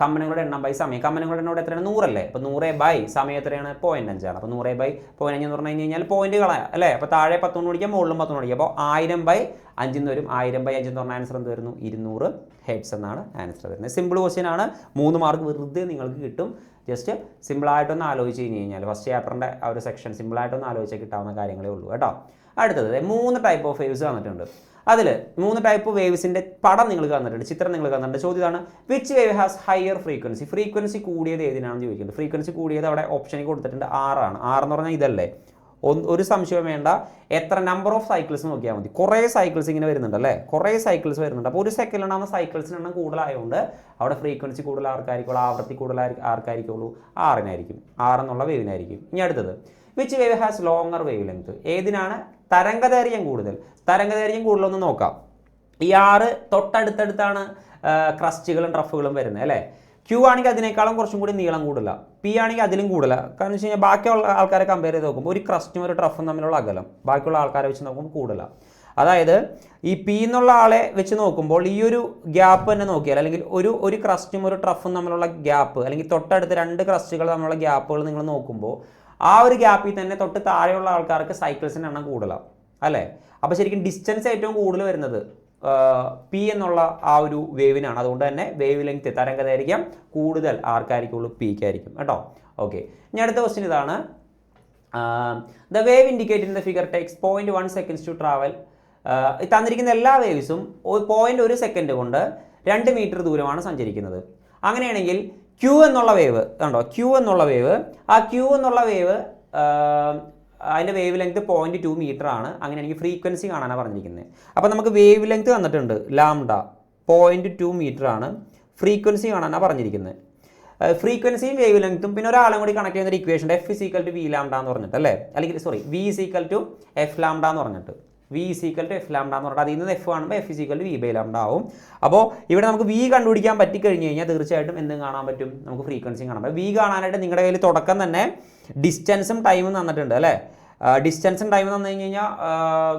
കമ്പനങ്ങളുടെ എണ്ണം ബൈ സമയം. കമ്പനങ്ങളുടെ എണ്ണം എത്രയാണ്, 100 അല്ലേ. അപ്പോൾ 100 ബൈ സമയം എത്രയാണ്, 0.5 ആണ്. അപ്പോൾ 100 ബൈ 0.5 എന്ന് പറഞ്ഞു കഴിഞ്ഞാൽ പോയിന്റ് കളയാം അല്ലേ. അപ്പോൾ താഴെ 10 കൊണ്ട് പഠിക്കാം, മുകളിലും 10 കൊണ്ട് പഠിക്കാം. അപ്പോൾ 1000 ബൈ 5 എന്ന് വരും. 1000 ബൈ 5 എന്ന് പറഞ്ഞാൽ ആൻസർ എന്ത് വരുന്നു, 200 ഹെർട്സ് എന്നാണ് ആൻസർ വരുന്നത്. സിമ്പിൾ ക്വസ്റ്റ്യൻ ആണ്, 3 മാർക്ക് വെറുതെ നിങ്ങൾക്ക് കിട്ടും. ജസ്റ്റ് സിമ്പിളായിട്ടൊന്ന് ആലോചിച്ച് കഴിഞ്ഞ് കഴിഞ്ഞാൽ ഫസ്റ്റ് ചാപ്റ്ററിൻ്റെ ആ ഒരു സെക്ഷൻ സിമ്പിളായിട്ടൊന്ന് ആലോചിച്ചാൽ കിട്ടാവുന്ന കാര്യങ്ങളേ ഉള്ളൂ കേട്ടോ. അടുത്തത് 3 ടൈപ്പ് ഓഫ് വേവ്സ് തന്നിട്ടുണ്ട്. അതിൽ 3 ടൈപ്പ് വേവ്സിൻ്റെ പടം നിങ്ങൾക്ക് തന്നിട്ടുണ്ട്, ചിത്രം നിങ്ങൾക്ക് തന്നിട്ടുണ്ട്. ചോദ്യമാണ്, which wave has higher frequency, frequency കൂടിയത് ഏതിനാണെന്ന് ചോദിക്കുന്നത്. ഫ്രീക്വൻസി കൂടിയത് അവിടെ ഓപ്ഷനിൽ കൊടുത്തിട്ടുണ്ട് 6 ആണ്. 6 എന്ന് പറഞ്ഞാൽ ഇതല്ലേ, ഒരു സംശയം വേണ്ട. എത്ര നമ്പർ ഓഫ് സൈക്കിൾസ് നോക്കിയാൽ മതി. കുറേ സൈക്കിൾസ് ഇങ്ങനെ വരുന്നുണ്ട് അല്ലേ, കുറേ സൈക്കിൾസ് വരുന്നുണ്ട്. അപ്പോൾ ഒരു സെക്കൻഡിൽ ഉണ്ടാകുന്ന സൈക്കിൾസിന് എണ്ണം കൂടുതലായതുകൊണ്ട് അവിടെ ഫ്രീക്വൻസി കൂടുതൽ ആർക്കായിരിക്കുള്ളൂ, ആവൃത്തി കൂടുതൽ ആർക്കായിരിക്കുള്ളൂ, 6-നായിരിക്കും, 6 എന്നുള്ള വേവിനായിരിക്കും. ഇനി അടുത്തത്, which wave has longer wavelength, ഏതിനാണ് തരംഗദൈർഘ്യം കൂടുതൽ. തരംഗദൈർഘ്യം കൂടുതലൊന്ന് നോക്കാം. ഈ 6 തൊട്ടടുത്തടുത്താണ് ക്രസ്റ്റുകളും ട്രഫുകളും വരുന്നത് അല്ലേ. Q ആണെങ്കിൽ അതിനേക്കാളും കുറച്ചും കൂടി നീളം കൂടുതല, P ആണെങ്കിൽ അതിലും കൂടുതല. കാരണം വെച്ച് കഴിഞ്ഞാൽ ബാക്കിയുള്ള ആൾക്കാരെ കമ്പയർ ചെയ്ത് നോക്കുമ്പോൾ ഒരു ക്രസ്റ്റും ഒരു ട്രഫും തമ്മിലുള്ള അകലം ബാക്കിയുള്ള ആൾക്കാരെ വെച്ച് നോക്കുമ്പോൾ കൂടുതലാണ്. അതായത് ഈ P എന്നുള്ള ആളെ വെച്ച് നോക്കുമ്പോൾ ഈ ഒരു ഗ്യാപ്പ് തന്നെ നോക്കിയാൽ, അല്ലെങ്കിൽ ഒരു ക്രസ്റ്റും ഒരു ട്രഫും തമ്മിലുള്ള ഗ്യാപ്പ്, അല്ലെങ്കിൽ തൊട്ടടുത്ത് 2 ക്രസ്റ്റുകൾ തമ്മിലുള്ള ഗ്യാപ്പുകൾ നിങ്ങൾ നോക്കുമ്പോൾ ആ ഒരു ഗ്യാപ്പിൽ തന്നെ തൊട്ട് താഴെയുള്ള ആൾക്കാർക്ക് സൈക്കിൾസിൻ്റെ എണ്ണം കൂടുതലാണ് അല്ലേ. അപ്പോൾ ശരിക്കും ഡിസ്റ്റൻസ് ഏറ്റവും കൂടുതൽ വരുന്നത് P എന്നുള്ള ആ ഒരു വേവിനാണ്. അതുകൊണ്ട് തന്നെ വേവ് ലെങ്ത് തരംഗദൈർഘ്യം കൂടുതൽ ആർക്കായിരിക്കുള്ളൂ, Pക്കായിരിക്കും കേട്ടോ. ഓക്കെ, ഇനി അടുത്ത ക്വസ്റ്റ്യൻ ഇതാണ്. The wave indicate in the figure takes 0.1 seconds to travel. തന്നിരിക്കുന്ന എല്ലാ വേവ്സും 0.1 സെക്കൻഡ് കൊണ്ട് 2 മീറ്റർ ദൂരമാണ് സഞ്ചരിക്കുന്നത്. അങ്ങനെയാണെങ്കിൽ Q എന്നുള്ള വേവ് കണ്ടോ, Q എന്നുള്ള വേവ്, ആ Q എന്നുള്ള വേവ് അതിൻ്റെ വേവ് ലെങ്ത് 0.2 മീറ്റർ ആണ്. അങ്ങനെയാണെങ്കിൽ ഫ്രീക്വൻസി കാണാനാണ് പറഞ്ഞിരിക്കുന്നത്. അപ്പോൾ നമുക്ക് വേവ് ലെങ്ത് തന്നിട്ടുണ്ട് ലാംഡ 0.2 മീറ്റർ ആണ്, ഫ്രീക്വൻസി കാണാനാണ് പറഞ്ഞിരിക്കുന്നത്. ഫ്രീക്വൻസിയും വേവ് ലെങ്ത്തും പിന്നെ ഒരാളും കൂടി കണക്ട് ചെയ്യുന്ന ഒരു ഇക്വേഷൻ F = V ലാംഡ എന്ന് പറഞ്ഞിട്ട് അല്ലേ, അല്ലെങ്കിൽ V = F ലാംഡ എന്ന് പറഞ്ഞിട്ട്, V = F ലാംഡ എന്ന് പറഞ്ഞിട്ട് അതിൽ നിന്ന് F കാണുമ്പോൾ F = V ലാംഡ ആവും. അപ്പോൾ ഇവിടെ നമുക്ക് V കണ്ടുപിടിക്കാൻ പറ്റിക്കഴിഞ്ഞ് കഴിഞ്ഞാൽ തീർച്ചയായിട്ടും എന്തും കാണാൻ പറ്റും, നമുക്ക് ഫ്രീക്വൻസിയും കാണാൻ പറ്റും. V കാണാനായിട്ട് നിങ്ങളുടെ കയ്യിൽ തുടക്കം തന്നെ ഡിസ്റ്റൻസും ടൈമും തന്നിട്ടുണ്ട് അല്ലേ. ഡിസ്റ്റൻസും ടൈമും തന്നു കഴിഞ്ഞ് കഴിഞ്ഞാൽ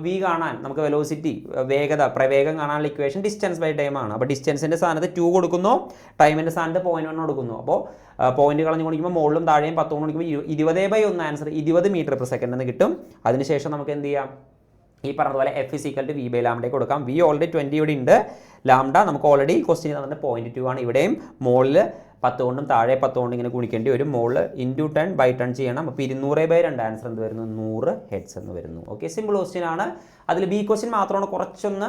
V കാണാൻ നമുക്ക് വെലോസിറ്റി വേഗത പ്രവേഗം കാണാനുള്ള ഇക്വേഷൻ ഡിസ്റ്റൻസ് ബൈ ടൈം ആണ്. അപ്പോൾ ഡിസ്റ്റൻസിൻ്റെ സ്ഥാനത്ത് 2 കൊടുക്കുന്നു, ടൈമിൻ്റെ സ്ഥാനത്ത് 0.1 കൊടുക്കുന്നു. അപ്പോൾ പോയിന്റ് കളഞ്ഞു കൊടുക്കുമ്പോൾ മുകളിലും താഴെയും 10 കൊടുക്കുമ്പോൾ 20/1 ആൻസർ 20 മീറ്റർ പെർ സെക്കൻഡ് എന്ന് കിട്ടും. അതിനുശേഷം നമുക്ക് എന്ത് ചെയ്യാം, ഈ പറഞ്ഞതുപോലെ F = V ലാംഡ കൊടുക്കാം. V ഓൾറെഡി 20 ഇവിടെ ഉണ്ട്, ലാംഡ നമുക്ക് ഓൾറെഡി ക്വസ്റ്റ്യൻ തന്നിട്ട് 0.2 ആണ്. ഇവിടെയും മുകളിൽ 10 കൊണ്ടും താഴെ 10 കൊണ്ട് ഇങ്ങനെ ഗുണിക്കേണ്ടി വരും. മുകളിൽ × 10/10 ചെയ്യണം. അപ്പോൾ 200/2 ആൻസർ എന്ത് വരുന്നു, 100 ഹെർട്സ് എന്ന് വരുന്നു. ഓക്കെ, സിമ്പിൾ ക്വസ്റ്റ്യൻ ആണ്. അതിൽ B ക്വസ്റ്റ്യൻ മാത്രമാണ് കുറച്ചൊന്ന്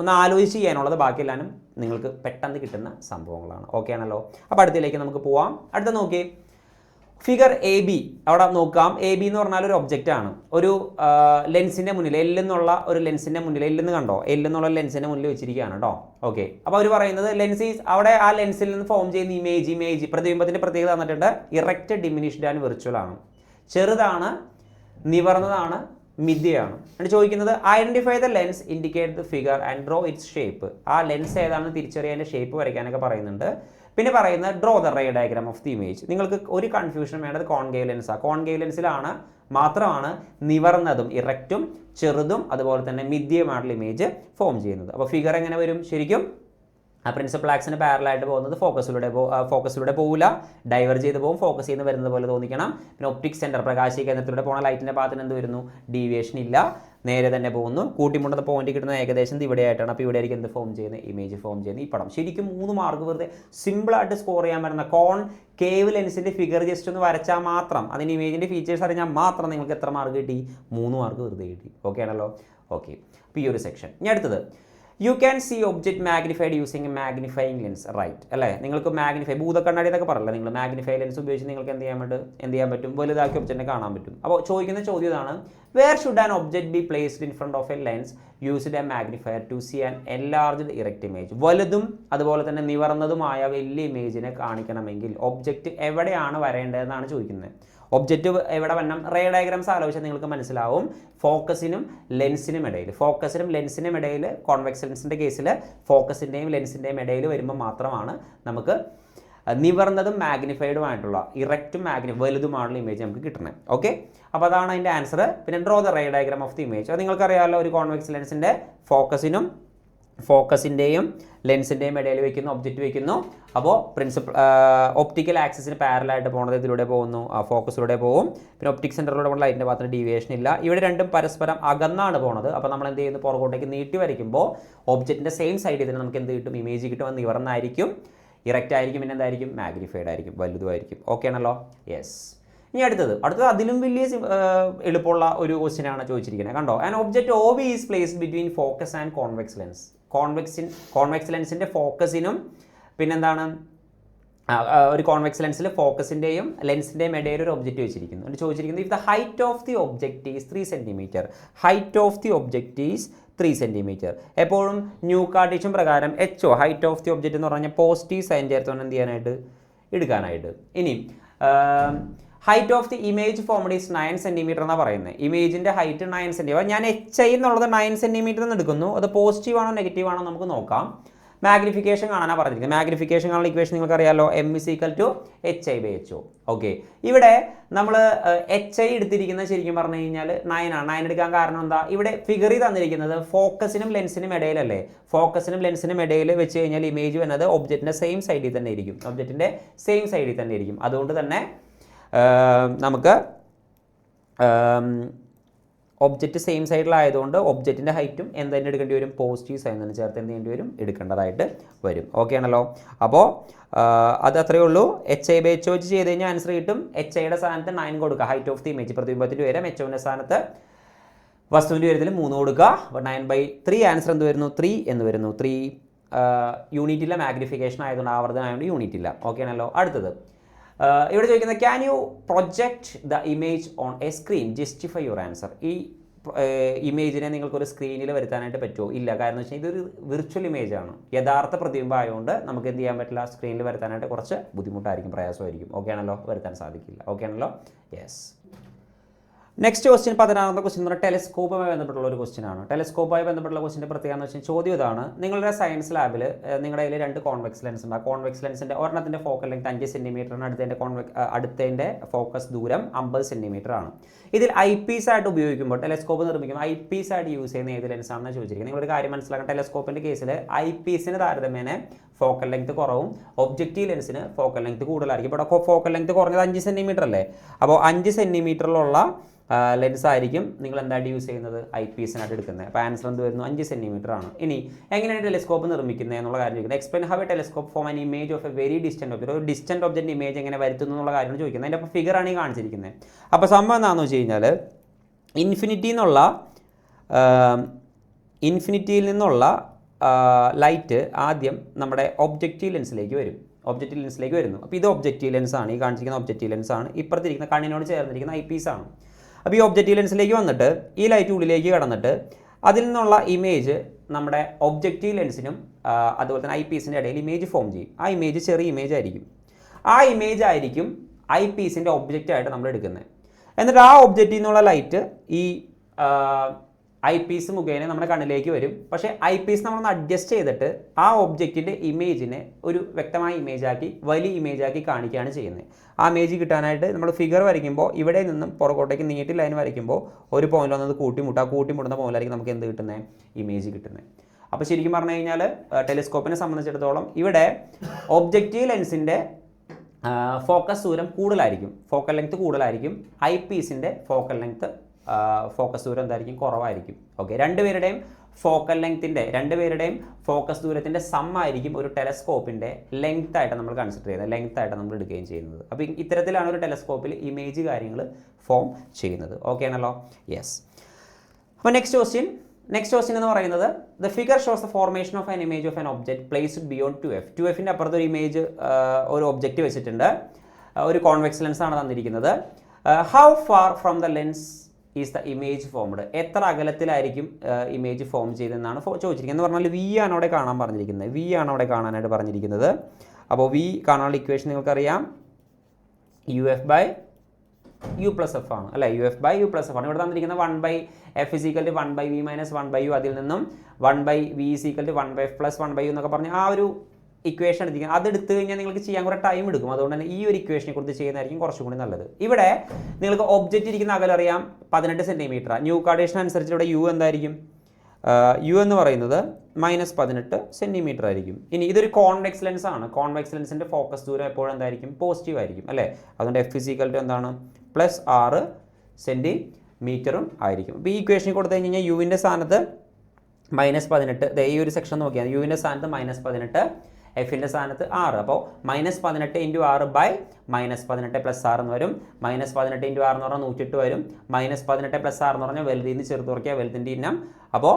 ഒന്ന് ആലോചിച്ച് ചെയ്യാനുള്ളത്, ബാക്കിയെല്ലാനും നിങ്ങൾക്ക് പെട്ടെന്ന് കിട്ടുന്ന സംഭവങ്ങളാണ്. ഓക്കെ ആണല്ലോ. അപ്പോൾ അടുത്തതിലേക്ക് നമുക്ക് പോവാം. അടുത്ത നോക്കി ഫിഗർ എ ബി അവിടെ നോക്കാം. എ ബി എന്ന് പറഞ്ഞാൽ ഒരു ഒബ്ജക്റ്റ് ആണ്. ഒരു ലെൻസിൻ്റെ മുന്നിൽ എന്നുള്ള ഒരു ലെൻസിൻ്റെ മുന്നിൽ എന്ന് കണ്ടോ, എന്നുള്ള ലെൻസിൻ്റെ മുന്നിൽ വെച്ചിരിക്കുകയാണ് കേട്ടോ. ഓക്കെ, അപ്പോൾ അവർ പറയുന്നത് ലെൻസ് ഈസ്, അവിടെ ആ ലെൻസിൽ നിന്ന് ഫോം ചെയ്യുന്ന ഇമേജ് പ്രതിബിംബത്തിൻ്റെ പ്രത്യേകത തന്നിട്ടുണ്ട്. ഇറക്റ്റ്, ഡിമിനിഷ്ഡ് ആൻഡ് വിർച്വൽ ആണ്. ചെറുതാണ്, നിവർന്നതാണ്, മിഥ്യയാണ്. എന്നിട്ട് ചോദിക്കുന്നത് identify the lens, indicate the figure and draw its shape. ആ ലെൻസ് ഏതാണെന്ന് തിരിച്ചറിയാൻ ഷേപ്പ് വരയ്ക്കാനൊക്കെ പറയുന്നുണ്ട്. പിന്നെ പറയുന്നത് draw the ray diagram of the image. നിങ്ങൾക്ക് ഒരു കൺഫ്യൂഷൻ വേണ്ടത് കോൺകേവ് ലെൻസാണ്. കോൺകേവ് ലെൻസിലാണ് മാത്രമാണ് നിവർന്നതും ഇറക്റ്റും ചെറുതും അതുപോലെ തന്നെ മിഥ്യയുമായിട്ടുള്ള ഇമേജ് ഫോം ചെയ്യുന്നത്. അപ്പോൾ ഫിഗർ എങ്ങനെ വരും? ശരിക്കും പ്രിൻസിപ്പൽ ആക്സിന് പാരലായിട്ട് പോകുന്നത് ഫോക്കസിലൂടെ പോകില്ല, ഡൈവേർജ് ചെയ്ത് പോകും. ഫോക്കസ് ചെയ്യുന്ന വരുന്നത് പോലെ തോന്നിക്കണം. പിന്നെ ഒപ്റ്റിക് സെൻറ്റർ, പ്രകാശീയ കേന്ദ്രത്തിലൂടെ പോകുന്ന ലൈറ്റിൻ്റെ ഭാഗത്തിന് എന്ത് വരുന്നു? ഡീവിയേഷൻ ഇല്ല, നേരെ തന്നെ പോകുന്നു. കൂട്ടിമുട്ടുന്ന പോയിന്റ് കിട്ടുന്നത് ഏകദേശം ഇവിടെ ആയിട്ടാണ്. അപ്പോൾ ഇവിടെ ആയിരിക്കും എന്ത് ഫോം ചെയ്യുന്നത്? ഇമേജ് ഫോം ചെയ്യുന്നത്. ഈ പടം ശരിക്കും 3 മാർക്ക് വെറുതെ സിമ്പിളായിട്ട് സ്കോർ ചെയ്യാൻ പറ്റുന്ന കോൺകേവ് ലെൻസിൻ്റെ ഫിഗർ ജസ്റ്റ് ഒന്ന് വരച്ചാൽ മാത്രം, അതിന് ഇമേജിൻ്റെ ഫീച്ചേഴ്സ് അറിഞ്ഞാൽ മാത്രം നിങ്ങൾക്ക് എത്ര മാർക്ക് കിട്ടി? 3 മാർക്ക് വെറുതെ കിട്ടി. ഓക്കെ ആണല്ലോ. ഓക്കെ, അപ്പോൾ ഈ ഒരു സെക്ഷൻ. ഇനി അടുത്തത് you can see object magnified using magnifying lens, right അല്ലേ? നിങ്ങൾക്ക് ഭൂതക്കണ്ണാടി എന്നൊക്കെ പറയല്ലേ, നിങ്ങൾ മാഗ്നിഫൈ ലെൻസ് ഉപയോഗിച്ച് നിങ്ങൾക്ക് എന്ത് ചെയ്യാൻ പറ്റും? വലുതാക്കി ഒബ്ജക്റ്റിനെ കാണാൻ പറ്റും. അപ്പോൾ ചോദിക്കുന്ന ചോദ്യം ഇതാണ്, where should an object be placed in front of a lens used a magnifier to see an enlarged erect image. വലുതും അതുപോലെ തന്നെ നിവർന്നതുമായ വലിയ ഇമേജിനെ കാണിക്കണമെങ്കിൽ ഒബ്ജക്റ്റ് എവിടെയാണ് വരേണ്ടതെന്നാണ് ചോദിക്കുന്നത്. ഒബ്ജക്റ്റ് എവിടെ വരണം? റേ ഡയഗ്രാംസ് ആലോചിച്ചാൽ നിങ്ങൾക്ക് മനസ്സിലാവും. ഫോക്കസിനും ലെൻസിനും ഇടയിൽ കോൺവെക്സ് ലെൻസിൻ്റെ കേസിൽ ഫോക്കസിൻ്റെയും ലെൻസിൻ്റെയും ഇടയിൽ വരുമ്പോൾ മാത്രമാണ് നമുക്ക് നിവർന്നതും മാഗ്നിഫൈഡുമായിട്ടുള്ള ഇറക്റ്റും വലുതുമായിട്ടുള്ള ഇമേജ് നമുക്ക് കിട്ടണം. ഓക്കെ, അപ്പോൾ അതാണ് അതിൻ്റെ ആൻസർ. പിന്നെ draw the ray diagram of the image. അത് നിങ്ങൾക്കറിയാമല്ലോ, ഒരു കോൺവെക്സ് ലെൻസിൻ്റെ ഫോക്കസിൻ്റെയും ലെൻസിൻ്റെയും ഇടയിൽ വയ്ക്കുന്നു, ഒബ്ജക്റ്റ് വയ്ക്കുന്നു. അപ്പോൾ ഒപ്റ്റിക്കൽ ആക്സിസിന് പാരലായിട്ട് പോകുന്നത് ഇതിലൂടെ പോകുന്നു, ഫോക്കസിലൂടെ പോകും. പിന്നെ ഒപ്റ്റിക് സെൻറ്ററിലൂടെ പോകുന്ന ലൈറ്റിൻ്റെ ഭാഗത്തിന് ഡീവിയേഷൻ ഇല്ല. ഇവിടെ രണ്ടും പരസ്പരം അകന്നാണ് പോകുന്നത്. അപ്പോൾ നമ്മൾ എന്ത് ചെയ്യുന്നു? പുറകോട്ടേക്ക് നീട്ടി വരയ്ക്കുമ്പോൾ ഒബ്ജക്റ്റിൻ്റെ സെയിം സൈഡിൽ തന്നെ നമുക്ക് എന്ത് കിട്ടും? ഇമേജ് കിട്ടും. അത് നിവർന്നായിരിക്കും, ഇറക്റ്റ് ആയിരിക്കും, പിന്നെ എന്തായിരിക്കും? മാഗ്നിഫൈഡ് ആയിരിക്കും, വലുതുമായിരിക്കും. ഓക്കെ ആണല്ലോ. യെസ്. ഇനി അടുത്തത് അതിലും വലിയ എളുപ്പമുള്ള ഒരു ക്വസ്റ്റ്യനാണ് ചോദിച്ചിരിക്കുന്നത്. കണ്ടോ, an object OB is placed between focus and convex lens. Convex ലെൻസിൻ്റെ ഫോക്കസിനും പിന്നെന്താണ്, ഒരു കോൺവെക്സ് ലെൻസിൽ ഫോക്കസിൻ്റെയും ലെൻസിൻ്റെയും ഇടയിൽ ഒരു ഒബ്ജക്റ്റ് വെച്ചിരിക്കുന്നു. എന്നിട്ട് ചോദിച്ചിരിക്കുന്നത് if the height of the object is 3 centimetre. Height of the object is 3 centimetre. എപ്പോഴും ന്യൂ കാർട്ടീഷ്യൻ പ്രകാരം HO height of the object എന്ന് പറഞ്ഞാൽ പോസിറ്റീവ് സൈൻ ചേർത്തോണ്ട് എന്ത് ചെയ്യാനായിട്ട്? എടുക്കാനായിട്ട്. ഇനി height of the image formed is 9 centimetre എന്നാണ് പറയുന്നത്. ഇമേജിൻ്റെ ഹൈറ്റ് 9 സെൻറ്റിമീറ്റർ. ഞാൻ HI എന്നുള്ളത് 9 സെൻറ്റിമീറ്റർ എന്ന് എടുക്കുന്നു. അത് പോസിറ്റീവ് ആണോ നെഗറ്റീവ് ആണോ നമുക്ക് നോക്കാം. മാഗ്നിഫിക്കേഷൻ കാണാനാണ് പറഞ്ഞിരിക്കുന്നത്. മാഗ്നിഫിക്കേഷൻ കാണാനുള്ള ഇക്വേഷൻ നിങ്ങൾക്കറിയാമല്ലോ, M = HI/HO. ഓക്കെ, ഇവിടെ നമ്മൾ HI എടുത്തിരിക്കുന്നത് ശരിക്കും പറഞ്ഞു കഴിഞ്ഞാൽ 9 ആണ്. 9 എടുക്കാൻ കാരണം എന്താ? ഇവിടെ ഫിഗറിൽ തന്നിരിക്കുന്നത് ഫോക്കസിനും ലെൻസിനും ഇടയിലല്ലേ. ഫോക്കസിനും ലെൻസിനും ഇടയിൽ വെച്ച് കഴിഞ്ഞാൽ ഇമേജ് വരുന്നത് ഒബ്ജക്റ്റിൻ്റെ സെയിം സൈഡിൽ തന്നെ ഇരിക്കും. അതുകൊണ്ട് തന്നെ നമുക്ക് ഒബ്ജക്റ്റ് സെയിം സൈഡിലായതുകൊണ്ട് ഒബ്ജക്റ്റിൻ്റെ ഹൈറ്റും എന്തെങ്കിലും എടുക്കേണ്ടി വരും? പോസിറ്റീവ് സൈൻ തന്നെ ചേർത്ത് എന്ത് ചെയ്യേണ്ടി വരും? എടുക്കേണ്ടതായിട്ട് വരും. ഓക്കെ ആണല്ലോ. അപ്പോൾ അത് അത്രയേ ഉള്ളൂ. HI/HO വെച്ച് ചെയ്ത് കഴിഞ്ഞാൽ ആൻസർ കിട്ടും. HIയുടെ സ്ഥാനത്ത് 9 കൊടുക്കുക, ഹൈറ്റ് ഓഫ് ദി ഇമേജ് പ്രതിബിംബത്തിൻ്റെ ഉയരം. HOൻ്റെ സ്ഥാനത്ത് വസ്തുവിൻ്റെ ഉയരത്തിൽ 3 കൊടുക്കുക. അപ്പോൾ 9/3 ആൻസർ എന്ത് വരുന്നു? 3 എന്ന് വരുന്നു. 3 യൂണിറ്റില്ല, മാഗ്നിഫിക്കേഷൻ ആയതുകൊണ്ട് ആവർത്തനമായതുകൊണ്ട് യൂണിറ്റ് ഇല്ല. ഓക്കെ ആണല്ലോ. അടുത്തത് ഇവിടെ ചോദിക്കുന്നത് can you project the image on A screen, justify your answer. ഈ ഇമേജിനെ നിങ്ങൾക്കൊരു സ്ക്രീനിൽ വരുത്താനായിട്ട് പറ്റുമോ? ഇല്ല. കാരണം വെച്ചാൽ ഇതൊരു വിർച്വൽ ഇമേജ് ആണ്, യഥാർത്ഥ പ്രതിബിംബം ആയതുകൊണ്ട് നമുക്ക് എന്ത് ചെയ്യാൻ പറ്റില്ല? സ്ക്രീനിൽ വരുത്താനായിട്ട് കുറച്ച് ബുദ്ധിമുട്ടായിരിക്കും, പ്രയാസമായിരിക്കും. ഓക്കെ ആണല്ലോ, വരുത്താൻ സാധിക്കില്ല. ഓക്കെ ആണല്ലോ. യെസ്. നെക്സ്റ്റ് ക്വസ്റ്റ്യൻ 16ാമത്തെ ക്വസ്റ്റ്യൻ എന്ന് പറഞ്ഞാൽ ടെലിസ്കോപ്പുമായി ബന്ധപ്പെട്ടുള്ള ഒരു ക്വസ്റ്റ്യൻ ആണ്. ടെലിസ്കോപ്പുമായി ബന്ധപ്പെട്ടുള്ള ക്വസ്റ്റിൻ്റെ പ്രത്യേകത എന്ന് വെച്ചാൽ ചോദ്യം ഇതാണ്, നിങ്ങളുടെ സയൻസ് ലാബിൽ നിങ്ങളുടെ കയ്യിൽ 2 കോൺവെക്സ് ലെൻസ് ഉണ്ട്. ആ കോൺവെക്സ് ലെൻസിൻ്റെ ഒരെണ്ണത്തിൻ്റെ ഫോക്കൽ ലെങ്ത് 5 സെൻറ്റിമീറ്ററാണ്, അടുത്തതിൻ്റെ ഫോക്കസ് ദൂരം 50 സെൻറ്റിമീറ്റർ ആണ്. ഇതിൽ ഐപീസ് ആയിട്ട് ഉപയോഗിക്കുമ്പോൾ ടെലിസ്കോപ്പ് നിർമ്മിക്കുമ്പോൾ ഐപീസ് ആയിട്ട് യൂസ് ചെയ്യുന്ന ഏത് ലെൻസാണെന്ന് ചോദിച്ചിരിക്കുന്നത്. നിങ്ങളൊരു കാര്യം മനസ്സിലാക്കണം, ടെലിസ്കോപ്പിൻ്റെ കേസിൽ ഐപീസിന് താരതമ്യേന ഫോക്കൽ ലെങ്ത് കുറവും ഒബ്ജക്റ്റീവ് ലെൻസിന് ഫോക്കൽ ലെങ്ത് കൂടുതലായിരിക്കും. ഇവിടെ ഫോക്കൽ ലെങ്ത് കുറഞ്ഞത് 5 സെൻറ്റിമീറ്റർ അല്ലേ. അപ്പോൾ 5 സെൻറ്റിമീറ്ററിലുള്ള ലെൻസ് ആയിരിക്കും നിങ്ങൾ എന്തായിട്ട് യൂസ് ചെയ്യുന്നത്? ഐപീസിനായിട്ട് എടുക്കുന്നത്. അപ്പോൾ ആൻസർ എന്ത് വരുന്നു? 5 സെൻറ്റിമീറ്റർ ആണ്. ഇനി എങ്ങനെയാണ് ടെലിസ്കോപ്പ് നിർമ്മിക്കുന്നത് എന്നുള്ള കാര്യം ചോദിക്കുന്നത്. Explain how A telescope form an image of A very distant object. ഒരു ഡിസ്റ്റൻറ്റ് ഒബ്ജക്റ്റ് ഇമേജ് എങ്ങനെ വരുത്തുന്നു എന്നുള്ള കാര്യമാണ് ചോദിക്കുന്നത്. അതിൻ്റെ അപ്പോൾ ഫിഗറാണ് ഈ കാണിച്ചിരിക്കുന്നത്. അപ്പോൾ സംഭവം എന്താണെന്ന് വെച്ച് കഴിഞ്ഞാൽ ഇൻഫിനിറ്റി എന്നുള്ള ഇൻഫിനിറ്റിയിൽ നിന്നുള്ള ലൈറ്റ് ആദ്യം നമ്മുടെ ഒബ്ജക്റ്റീവ് ലെൻസിലേക്ക് വരുന്നു. അപ്പോൾ ഇത് ഒബ്ജക്റ്റീവ് ലെൻസാണ്, ഈ കാണിച്ചിരിക്കുന്ന ഒബ്ജക്റ്റീവ് ലെൻസാണ്, ഇപ്പുറത്തിരിക്കുന്ന കണ്ണിനോട് ചേർന്നിരിക്കുന്ന ഐ പീസാണ്. അപ്പോൾ ഈ ഒബ്ജക്റ്റീവ് ലെൻസിലേക്ക് വന്നിട്ട് ഈ ലൈറ്റ് ഉള്ളിലേക്ക് കടന്നിട്ട് അതിൽ നിന്നുള്ള ഇമേജ് നമ്മുടെ ഒബ്ജക്റ്റീവ് ലെൻസിനും അതുപോലെ തന്നെ ഐ പീസിൻ്റെ ഇടയിൽ ഇമേജ് ഫോം ചെയ്യും. ആ ഇമേജ് ചെറിയ ഇമേജ് ആയിരിക്കും. ആ ഇമേജ് ആയിരിക്കും ഐ പീസിൻ്റെ ഒബ്ജക്റ്റായിട്ട് നമ്മൾ എടുക്കുന്നത്. എന്നിട്ട് ആ ഒബ്ജക്റ്റിൽ നിന്നുള്ള ലൈറ്റ് ഈ ഐ പീസ് മുഖേന നമ്മുടെ കണ്ണിലേക്ക് വരും. പക്ഷേ ഐ പീസ് നമ്മളൊന്ന് അഡ്ജസ്റ്റ് ചെയ്തിട്ട് ആ ഒബ്ജക്റ്റിൻ്റെ ഇമേജിനെ ഒരു വ്യക്തമായ ഇമേജാക്കി വലിയ ഇമേജാക്കി കാണിക്കുകയാണ് ചെയ്യുന്നത്. ആ ഇമേജ് കിട്ടാനായിട്ട് നമ്മൾ ഫിഗർ വരയ്ക്കുമ്പോൾ ഇവിടെ നിന്നും പുറകോട്ടേക്ക് നീട്ടി ലൈൻ വരയ്ക്കുമ്പോൾ ഒരു പോയിന്റ് വന്നത് കൂട്ടിമുട്ടുക, കൂട്ടിമുട്ടുന്ന പോയിന്റിലായിരിക്കും നമുക്ക് എന്ത് കിട്ടുന്നത്, ഇമേജ് കിട്ടുന്നത്. അപ്പോൾ ശരിക്കും പറഞ്ഞു കഴിഞ്ഞാൽ ടെലിസ്കോപ്പിനെ സംബന്ധിച്ചിടത്തോളം ഇവിടെ ഒബ്ജക്റ്റീവ് ലെൻസിൻ്റെ ഫോക്കസ് ദൂരം കൂടുതലായിരിക്കും, ഫോക്കൽ ലെങ്ത് കൂടുതലായിരിക്കും. ഐ പീസിൻ്റെ ഫോക്കൽ ലെങ്ത് ഫോക്കസ് ദൂരം എന്തായിരിക്കും, കുറവായിരിക്കും. ഓക്കെ, രണ്ടുപേരുടെയും ഫോക്കസ് ദൂരത്തിൻ്റെ സമ്മായിരിക്കും ഒരു ടെലസ്കോപ്പിൻ്റെ ലെങ്ത് ആയിട്ട് നമ്മൾ കൺസിഡർ ചെയ്യുന്നത്, ലെങ്ത് ആയിട്ട് നമ്മൾ എടുക്കുകയും ചെയ്യുന്നത്. അപ്പോൾ ഇത്തരത്തിലാണ് ഒരു ടെലസ്കോപ്പിൽ ഇമേജ് കാര്യങ്ങൾ ഫോം ചെയ്യുന്നത്. ഓക്കെ ആണല്ലോ? യെസ്. അപ്പോൾ നെക്സ്റ്റ് ക്വസ്റ്റ്യൻ എന്ന് പറയുന്നത് the figure shows the formation of an image of an object placed beyond 2F. 2Fൻ്റെ അപ്പുറത്ത് ഒരു ഇമേജ് ഒരു ഒബ്ജക്റ്റ് വെച്ചിട്ടുണ്ട്, ഒരു കോൺവെക്സ് ലെൻസ് ആണ് തന്നിരിക്കുന്നത്. How far from the lens is the image formed? എത്ര അകലത്തിലായിരിക്കും ഇമേജ് ഫോം ചെയ്തതെന്നാണ് ചോദിച്ചിരിക്കുന്നത്. എന്ന് പറഞ്ഞാൽ വി ആണ് അവിടെ കാണാൻ പറഞ്ഞിരിക്കുന്നത്, വി ആണ് അവിടെ കാണാനായിട്ട് പറഞ്ഞിരിക്കുന്നത്. അപ്പോൾ വി കാണാനുള്ള ഇക്വേഷൻ നിങ്ങൾക്കറിയാം, UF/U+F ആണ് അല്ലേ, UF/U+F ആണ്. ഇവിടെ തന്നിരിക്കുന്ന 1/F = 1/V - 1/U, അതിൽ നിന്നും 1/V = 1/F + 1/U എന്നൊക്കെ പറഞ്ഞ് ആ ഒരു ഇക്വേഷൻ എടുത്തിരിക്കുന്നത്. അത് എടുത്തു കഴിഞ്ഞാൽ നിങ്ങൾക്ക് ചെയ്യാൻ കുറേ ടൈം എടുക്കും. അതുകൊണ്ട് തന്നെ ഈ ഒരു ഇക്വേഷനെ കുറിച്ച് ചെയ്യുന്നതായിരിക്കും കുറച്ചും കൂടി നല്ലത്. ഇവിടെ നിങ്ങൾക്ക് ഒബ്ജക്റ്റ് ഇരിക്കുന്ന അകലം അറിയാം, 18 സെൻറ്റിമീറ്റർ. ന്യൂ കാർഡേഷൻ അനുസരിച്ച് ഇവിടെ യു എന്തായിരിക്കും, യു എന്ന് പറയുന്നത് -18 സെൻറ്റിമീറ്റർ ആയിരിക്കും. ഇനി ഇതൊരു കോൺവെക്സ് ലെൻസ് ആണ്. കോൺവെക്സ് ലെൻസിൻ്റെ ഫോക്കസ് ദൂരം എപ്പോഴും എന്തായിരിക്കും, പോസിറ്റീവ് ആയിരിക്കും അല്ലേ. അതുകൊണ്ട് F = എന്താണ്, +6 സെൻറ്റിമീറ്ററും ആയിരിക്കും. അപ്പോൾ ഈ ഇക്വേഷൻ കൊടുത്തു കഴിഞ്ഞാൽ യുവിൻ്റെ സ്ഥാനത്ത് -18, ഈ ഒരു സെക്ഷൻ നോക്കിയാൽ യുവിൻ്റെ സ്ഥാനത്ത് -18, എഫിൻ്റെ സ്ഥാനത്ത് 6. അപ്പോൾ -18 × 6/-18 + 6 എന്ന് വരും. -18 × 6 എന്ന് പറഞ്ഞാൽ 108 വരും. -18 + 6 എന്ന് പറഞ്ഞാൽ വലുതിൽ നിന്ന് ചെറുത്ത് കുറയ്ക്കുക, വലുതിൻ്റെ ഇനം. അപ്പോൾ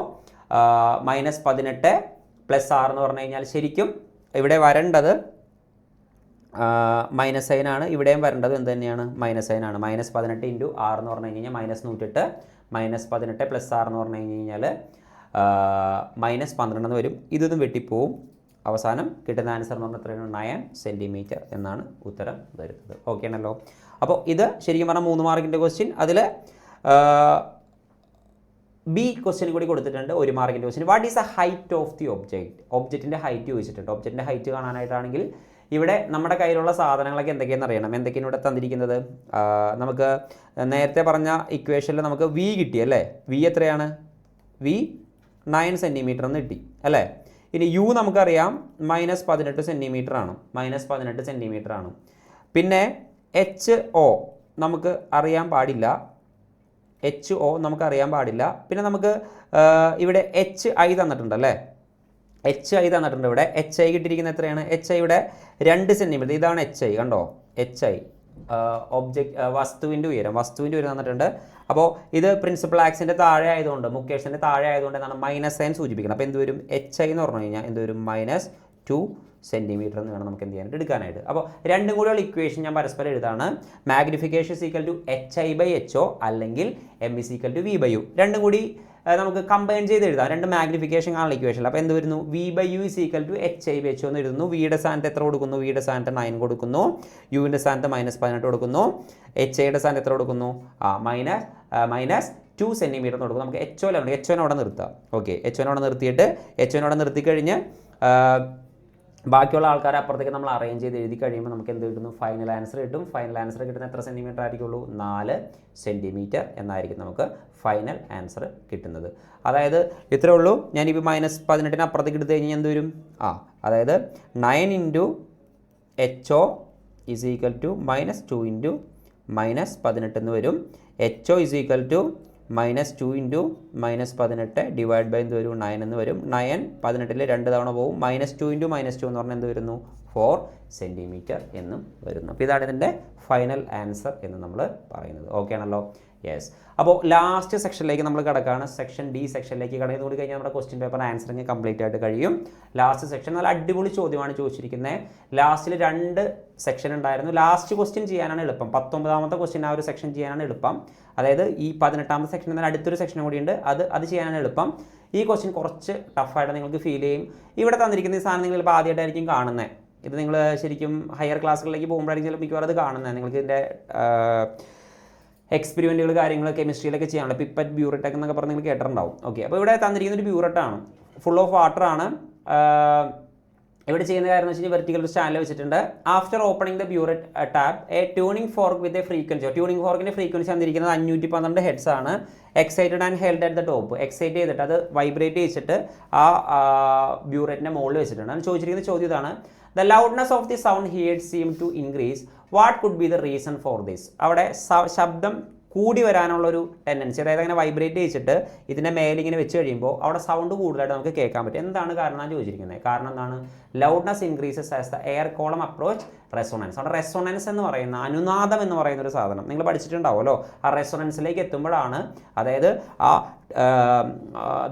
-18 + 6 എന്ന് പറഞ്ഞു കഴിഞ്ഞാൽ ശരിക്കും ഇവിടെ വരേണ്ടത് മൈനസ് സൈനാണ്, ഇവിടെയും വരേണ്ടത് എന്ത് തന്നെയാണ്, മൈനസ് സൈനാണ്. -18 × 6 എന്ന് പറഞ്ഞു കഴിഞ്ഞാൽ -108, -18 + 6 എന്ന് പറഞ്ഞു കഴിഞ്ഞാൽ -12 എന്ന് വരും. ഇതൊന്നും വെട്ടിപ്പോവും. അവസാനം കിട്ടുന്ന ആൻസർ എന്ന് പറഞ്ഞാൽ എത്രയാണ്, 9 സെൻറ്റിമീറ്റർ എന്നാണ് ഉത്തരം വരുന്നത്. ഓക്കെ ആണല്ലോ? അപ്പോൾ ഇത് ശരിക്കും പറഞ്ഞാൽ 3 മാർക്കിൻ്റെ ക്വസ്റ്റ്യൻ. അതിൽ ബി ക്വസ്റ്റ്യൻ കൂടി കൊടുത്തിട്ടുണ്ട്, 1 മാർക്കിൻ്റെ question. What is the height of the object? ഒബ്ജക്റ്റിൻ്റെ ഹൈറ്റ് ചോദിച്ചിട്ടുണ്ട്. ഒബ്ജക്റ്റിൻ്റെ ഹൈറ്റ് കാണാനായിട്ടാണെങ്കിൽ ഇവിടെ നമ്മുടെ കയ്യിലുള്ള സാധനങ്ങളൊക്കെ എന്തൊക്കെയാണെന്ന് അറിയണം. എന്തൊക്കെയാണ് ഇവിടെ തന്നിരിക്കുന്നത്? നമുക്ക് നേരത്തെ പറഞ്ഞ ഇക്വേഷനിൽ നമുക്ക് വി കിട്ടി അല്ലേ. വി എത്രയാണ്? വി 9 സെൻറ്റിമീറ്റർ എന്ന് കിട്ടി അല്ലേ. ഇനി യു നമുക്കറിയാം -18 സെൻറ്റിമീറ്റർ ആണ്, -18 സെൻറ്റിമീറ്റർ ആണ്. പിന്നെ HO നമുക്ക് അറിയാൻ പാടില്ല, HO നമുക്ക് അറിയാൻ പാടില്ല. പിന്നെ നമുക്ക് ഇവിടെ HI തന്നിട്ടുണ്ട് അല്ലേ, HI തന്നിട്ടുണ്ട്. ഇവിടെ HI കിട്ടിയിരിക്കുന്നത് എത്രയാണ്? HI ഇവിടെ 2 സെൻറ്റിമീറ്റർ. ഇതാണ് HI, കണ്ടോ, HI വസ്തുവിൻ്റെ ഉയരം തന്നിട്ടുണ്ട്. അപ്പോൾ ഇത് പ്രിൻസിപ്പൽ ആക്സിൻ്റെ താഴെ ആയതുകൊണ്ട്, മുക്കേഷിൻ്റെ താഴെ ആയതുകൊണ്ട് എന്താണ്, മൈനസ് സൈൻ സൂചിപ്പിക്കണം. അപ്പോൾ എന്ത് വരും, HI എന്ന് പറഞ്ഞു കഴിഞ്ഞാൽ എന്ത് വരും, -2 സെൻറ്റിമീറ്റർ എന്ന് വേണം നമുക്ക് എന്ത് ചെയ്യാനായിട്ട്, എടുക്കാനായിട്ട്. അപ്പോൾ രണ്ടും കൂടെയുള്ള ഇക്വേഷൻ ഞാൻ പരസ്പരം എഴുതാണ്. മാഗ്നിഫിക്കേഷൻ = HI/HO അല്ലെങ്കിൽ M = V/U. രണ്ടും കൂടി നമുക്ക് കമ്പൈൻ ചെയ്ത് എഴുതാം. രണ്ട് മാഗ്നിഫിക്കേഷൻ കാണുന്ന ഇക്വേഷൻ. അപ്പോൾ എന്ത് വരുന്നു, V/U = HI/HO എന്ന് എഴുതുന്നു. വിയുടെ സ്ഥാനത്ത് എത്ര കൊടുക്കുന്നു, വിയുടെ സ്ഥാനത്ത് 9 കൊടുക്കുന്നു. യുവിൻ്റെ സ്ഥാനത്ത് -18 കൊടുക്കുന്നു. HIയുടെ സ്ഥാനത്ത് എത്ര കൊടുക്കുന്നു, -2 സെൻറ്റിമീറ്റർ കൊടുക്കും. നമുക്ക് HOനെ അവിടെ നിർത്താം. ഓക്കെ, HOനെ അവിടെ നിർത്തിയിട്ട് HOനെ അവിടെ നിർത്തിക്കഴിഞ്ഞ് ബാക്കിയുള്ള ആൾക്കാരെ അപ്പുറത്തേക്ക് നമ്മൾ അറേഞ്ച് ചെയ്ത് എഴുതി കഴിയുമ്പോൾ നമുക്ക് എന്ത് കിട്ടുന്നു, ഫൈനൽ ആൻസർ കിട്ടും. ഫൈനൽ ആൻസർ കിട്ടുന്ന എത്ര സെൻറ്റിമീറ്റർ ആയിരിക്കുള്ളൂ, 4 സെൻറ്റിമീറ്റർ എന്നായിരിക്കും നമുക്ക് ഫൈനൽ ആൻസർ കിട്ടുന്നത്. അതായത് ഇത്രേ ഉള്ളൂ. ഞാനിപ്പോൾ -18 അപ്പുറത്തേക്ക് എടുത്തു കഴിഞ്ഞാൽ എന്ത് വരും, അതായത് 9 × HO = -2 × -18 എന്ന് വരും. HO = -2 × -18 ഡിവൈഡ് ബൈ എന്ത് വരും, 9 എന്ന് വരും. 9 18 2 തവണ പോകും. -2 × -2 എന്ന് പറഞ്ഞാൽ എന്ത് വരുന്നു, 4 സെൻറ്റിമീറ്റർ എന്നും വരുന്നു. അപ്പോൾ ഇതാണ് ഇതിൻ്റെ ഫൈനൽ ആൻസർ എന്ന് നമ്മൾ പറയുന്നത്. ഓക്കെ ആണല്ലോ? യെസ്. അപ്പോൾ ലാസ്റ്റ് സെക്ഷനിലേക്ക് നമ്മൾ കിടക്കുകയാണ്. സെക്ഷൻ ഡി സെക്ഷനിലേക്ക് കടന്നു കൂടി കഴിഞ്ഞാൽ നമ്മുടെ ക്വസ്റ്റ്യൻ പേപ്പർ ആൻസറിങ് കംപ്ലീറ്റ് ആയിട്ട് കഴിയും. ലാസ്റ്റ് സെക്ഷൻ നല്ല അടിപൊളി ചോദ്യമാണ് ചോദിച്ചിരിക്കുന്നത്. ലാസ്റ്റിൽ 2 സെക്ഷൻ ഉണ്ടായിരുന്നു. ലാസ്റ്റ് ക്വസ്റ്റ്യൻ ചെയ്യാനാണ് എളുപ്പം. 19ാമത്തെ ക്വസ്റ്റ്യൻ ആ ഒരു സെക്ഷൻ ചെയ്യാനാണ് എളുപ്പം. അതായത് ഈ 18ാമത്തെ സെക്ഷൻ എന്നാൽ അടുത്തൊരു സെക്ഷനും കൂടിയുണ്ട്, അത് ചെയ്യാനാണ് എളുപ്പം. ഈ ക്വസ്റ്റ്യൻ കുറച്ച് ടഫായിട്ട് നിങ്ങൾക്ക് ഫീൽ ചെയ്യും. ഇവിടെ തന്നിരിക്കുന്ന ഈ സാധനം നിങ്ങൾ ഇപ്പോൾ ആദ്യമായിട്ടായിരിക്കും കാണുന്നത്. ഇത് നിങ്ങൾ ശരിക്കും ഹയർ ക്ലാസ്സുകളിലേക്ക് പോകുമ്പോഴായിരിക്കും ചിലപ്പോൾ മിക്കവാറും അത് കാണുന്നത്. നിങ്ങൾക്ക് ഇതിൻ്റെ എക്സ്പെരിമെൻറ്റുകൾ കാര്യങ്ങൾ കെമിസ്ട്രിയിലൊക്കെ ചെയ്യാനുള്ള പിപ്പറ്റ് ബ്യൂററ്റ് എന്നൊക്കെ പറഞ്ഞ് നിങ്ങൾ കേട്ടിട്ടുണ്ടാവും. ഓക്കെ, അപ്പോൾ ഇവിടെ തന്നിരിക്കുന്ന ഒരു ബ്യൂററ്റാണ്, ഫുൾ ഓഫ് വാട്ടർ ആണ്. ഇവിടെ ചെയ്യുന്ന കാര്യം എന്ന് വെച്ച് കഴിഞ്ഞാൽ വെർട്ടിക്കൽ സ്റ്റാൻഡിൽ വെച്ചിട്ടുണ്ട്. After opening the burette tap a tuning fork with a frequency, tuning ഫോർക്കിൻ്റെ ഫ്രീക്വൻസി തന്നിരിക്കുന്നത് 512 ഹെഡ്സ് ആണ്. Excited and held at the top, excite ചെയ്തിട്ട് അത് വൈബ്രേറ്റ് ചെയ്തിട്ട് ആ ബ്യൂററ്റിൻ്റെ മുകളിൽ വെച്ചിട്ടുണ്ട്. അത് ചോദിച്ചിരിക്കുന്ന ചോദ്യം ഇതാണ്: the loudness of the sound heard seem to increase, what could be the reason for this? അവിടെ ശബ്ദം കൂടി വരാനുള്ളൊരു ടെൻഡൻസി, അതായത് അങ്ങനെ വൈബ്രേറ്റ് ചെയ്തിട്ട് ഇതിൻ്റെ മേലിങ്ങനെ വെച്ച് കഴിയുമ്പോൾ അവിടെ സൗണ്ട് കൂടുതലായിട്ട് നമുക്ക് കേൾക്കാൻ പറ്റും. എന്താണ് കാരണം എന്ന് ചോദിച്ചിരിക്കുന്നത്? കാരണം എന്താണ്? Loudness increases as the air column approach resonance. അവിടെ റെസൊണൻസ് എന്ന് പറയുന്ന, അനുനാദം എന്ന് പറയുന്ന ഒരു സാധനം നിങ്ങൾ പഠിച്ചിട്ടുണ്ടാവുമല്ലോ. ആ റെസൊണൻസിലേക്ക് എത്തുമ്പോഴാണ്, അതായത് ആ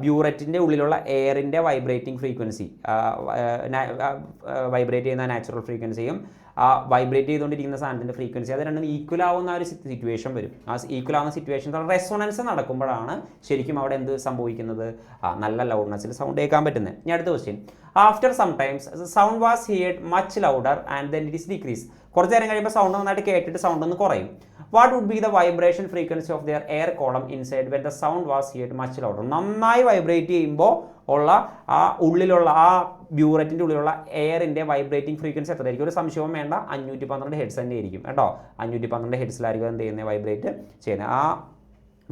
ബ്യൂററ്റിൻ്റെ ഉള്ളിലുള്ള എയറിൻ്റെ വൈബ്രേറ്റിംഗ് ഫ്രീക്വൻസി, വൈബ്രേറ്റ് ചെയ്യുന്ന നാച്ചുറൽ ഫ്രീക്വൻസിയും ആ വൈബ്രേറ്റ് ചെയ്തുകൊണ്ടിരിക്കുന്ന സാധനത്തിൻ്റെ ഫ്രീക്വൻസി, അത് രണ്ടും ഈക്വൽ ആവുന്ന ഒരു സിറ്റുവേഷൻ വരും. ആ ഈക്വൽ ആവുന്ന സിറ്റുവേഷൻ റെസൊണൻസ് നടക്കുമ്പോഴാണ് ശരിക്കും അവിടെ എന്ത് സംഭവിക്കുന്നത്? നല്ല ലൗഡ്നെസ്സിൽ സൗണ്ട് കേൾക്കാൻ പറ്റുന്നത്. ഇനി അടുത്ത question: after some times sound was heard much louder and then it is decrease. കുറച്ച് നേരം കഴിയുമ്പോൾ സൗണ്ട് നന്നായിട്ട് കേട്ടിട്ട് സൗണ്ട് ഒന്ന് കുറയും. What would be the vibration frequency of their air column inside when the sound was heard much louder? നന്നായി vibrate ചെയ്യുമ്പോൾ ഉള്ള ആ ഉള്ളിലുള്ള ആ ബ്യൂററ്റിൻ്റെ ഉള്ളിലുള്ള എയറിൻ്റെ വൈബ്രേറ്റിംഗ് ഫ്രീക്വൻസി എത്രയായിരിക്കും? ഒരു സംശയവും വേണ്ട, 512 ഹെഡ്സ് തന്നെ ആയിരിക്കും കേട്ടോ. 512 ഹെഡ്സിലായിരിക്കും എന്ത് ചെയ്യുന്നത്? വൈബ്രേറ്റ് ചെയ്യുന്നത്. ആ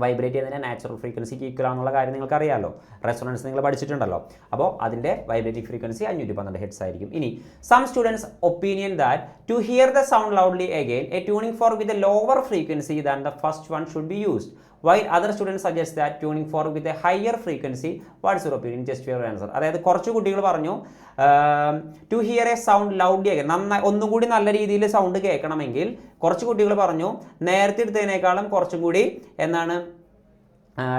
വൈബ്രേറ്റ് ചെയ്യുന്നതിൻ്റെ നാച്ചുറൽ ഫ്രീക്വൻസിക്ക് ഈക്വൽ ആണെന്നുള്ള കാര്യം നിങ്ങൾക്ക് അറിയാമല്ലോ, റെസൊണൻസ് നിങ്ങൾ പഠിച്ചിട്ടുണ്ടല്ലോ. അപ്പോൾ അതിൻ്റെ വൈബ്രേറ്റിംഗ് ഫ്രീക്വൻസി 512 ഹെഡ്സ് ആയിരിക്കും. ഇനി some students opinion that to hear the sound loudly again a tuning fork with a lower frequency than the first one should be used, while other students suggest that tuning fork with a higher frequency. What's your opinion? Just your answer. അതായത് കുറച്ച് കുട്ടികൾ പറഞ്ഞു to hear a sound loudly again, നന്നായി ഒന്നുകൂടി നല്ല രീതിയിൽ sound കേൾക്കണമെങ്കിൽ കുറച്ച് കുട്ടികൾ പറഞ്ഞു നേരത്തെ എടുത്തതിനേക്കാളും കുറച്ചും കൂടി എന്താണ്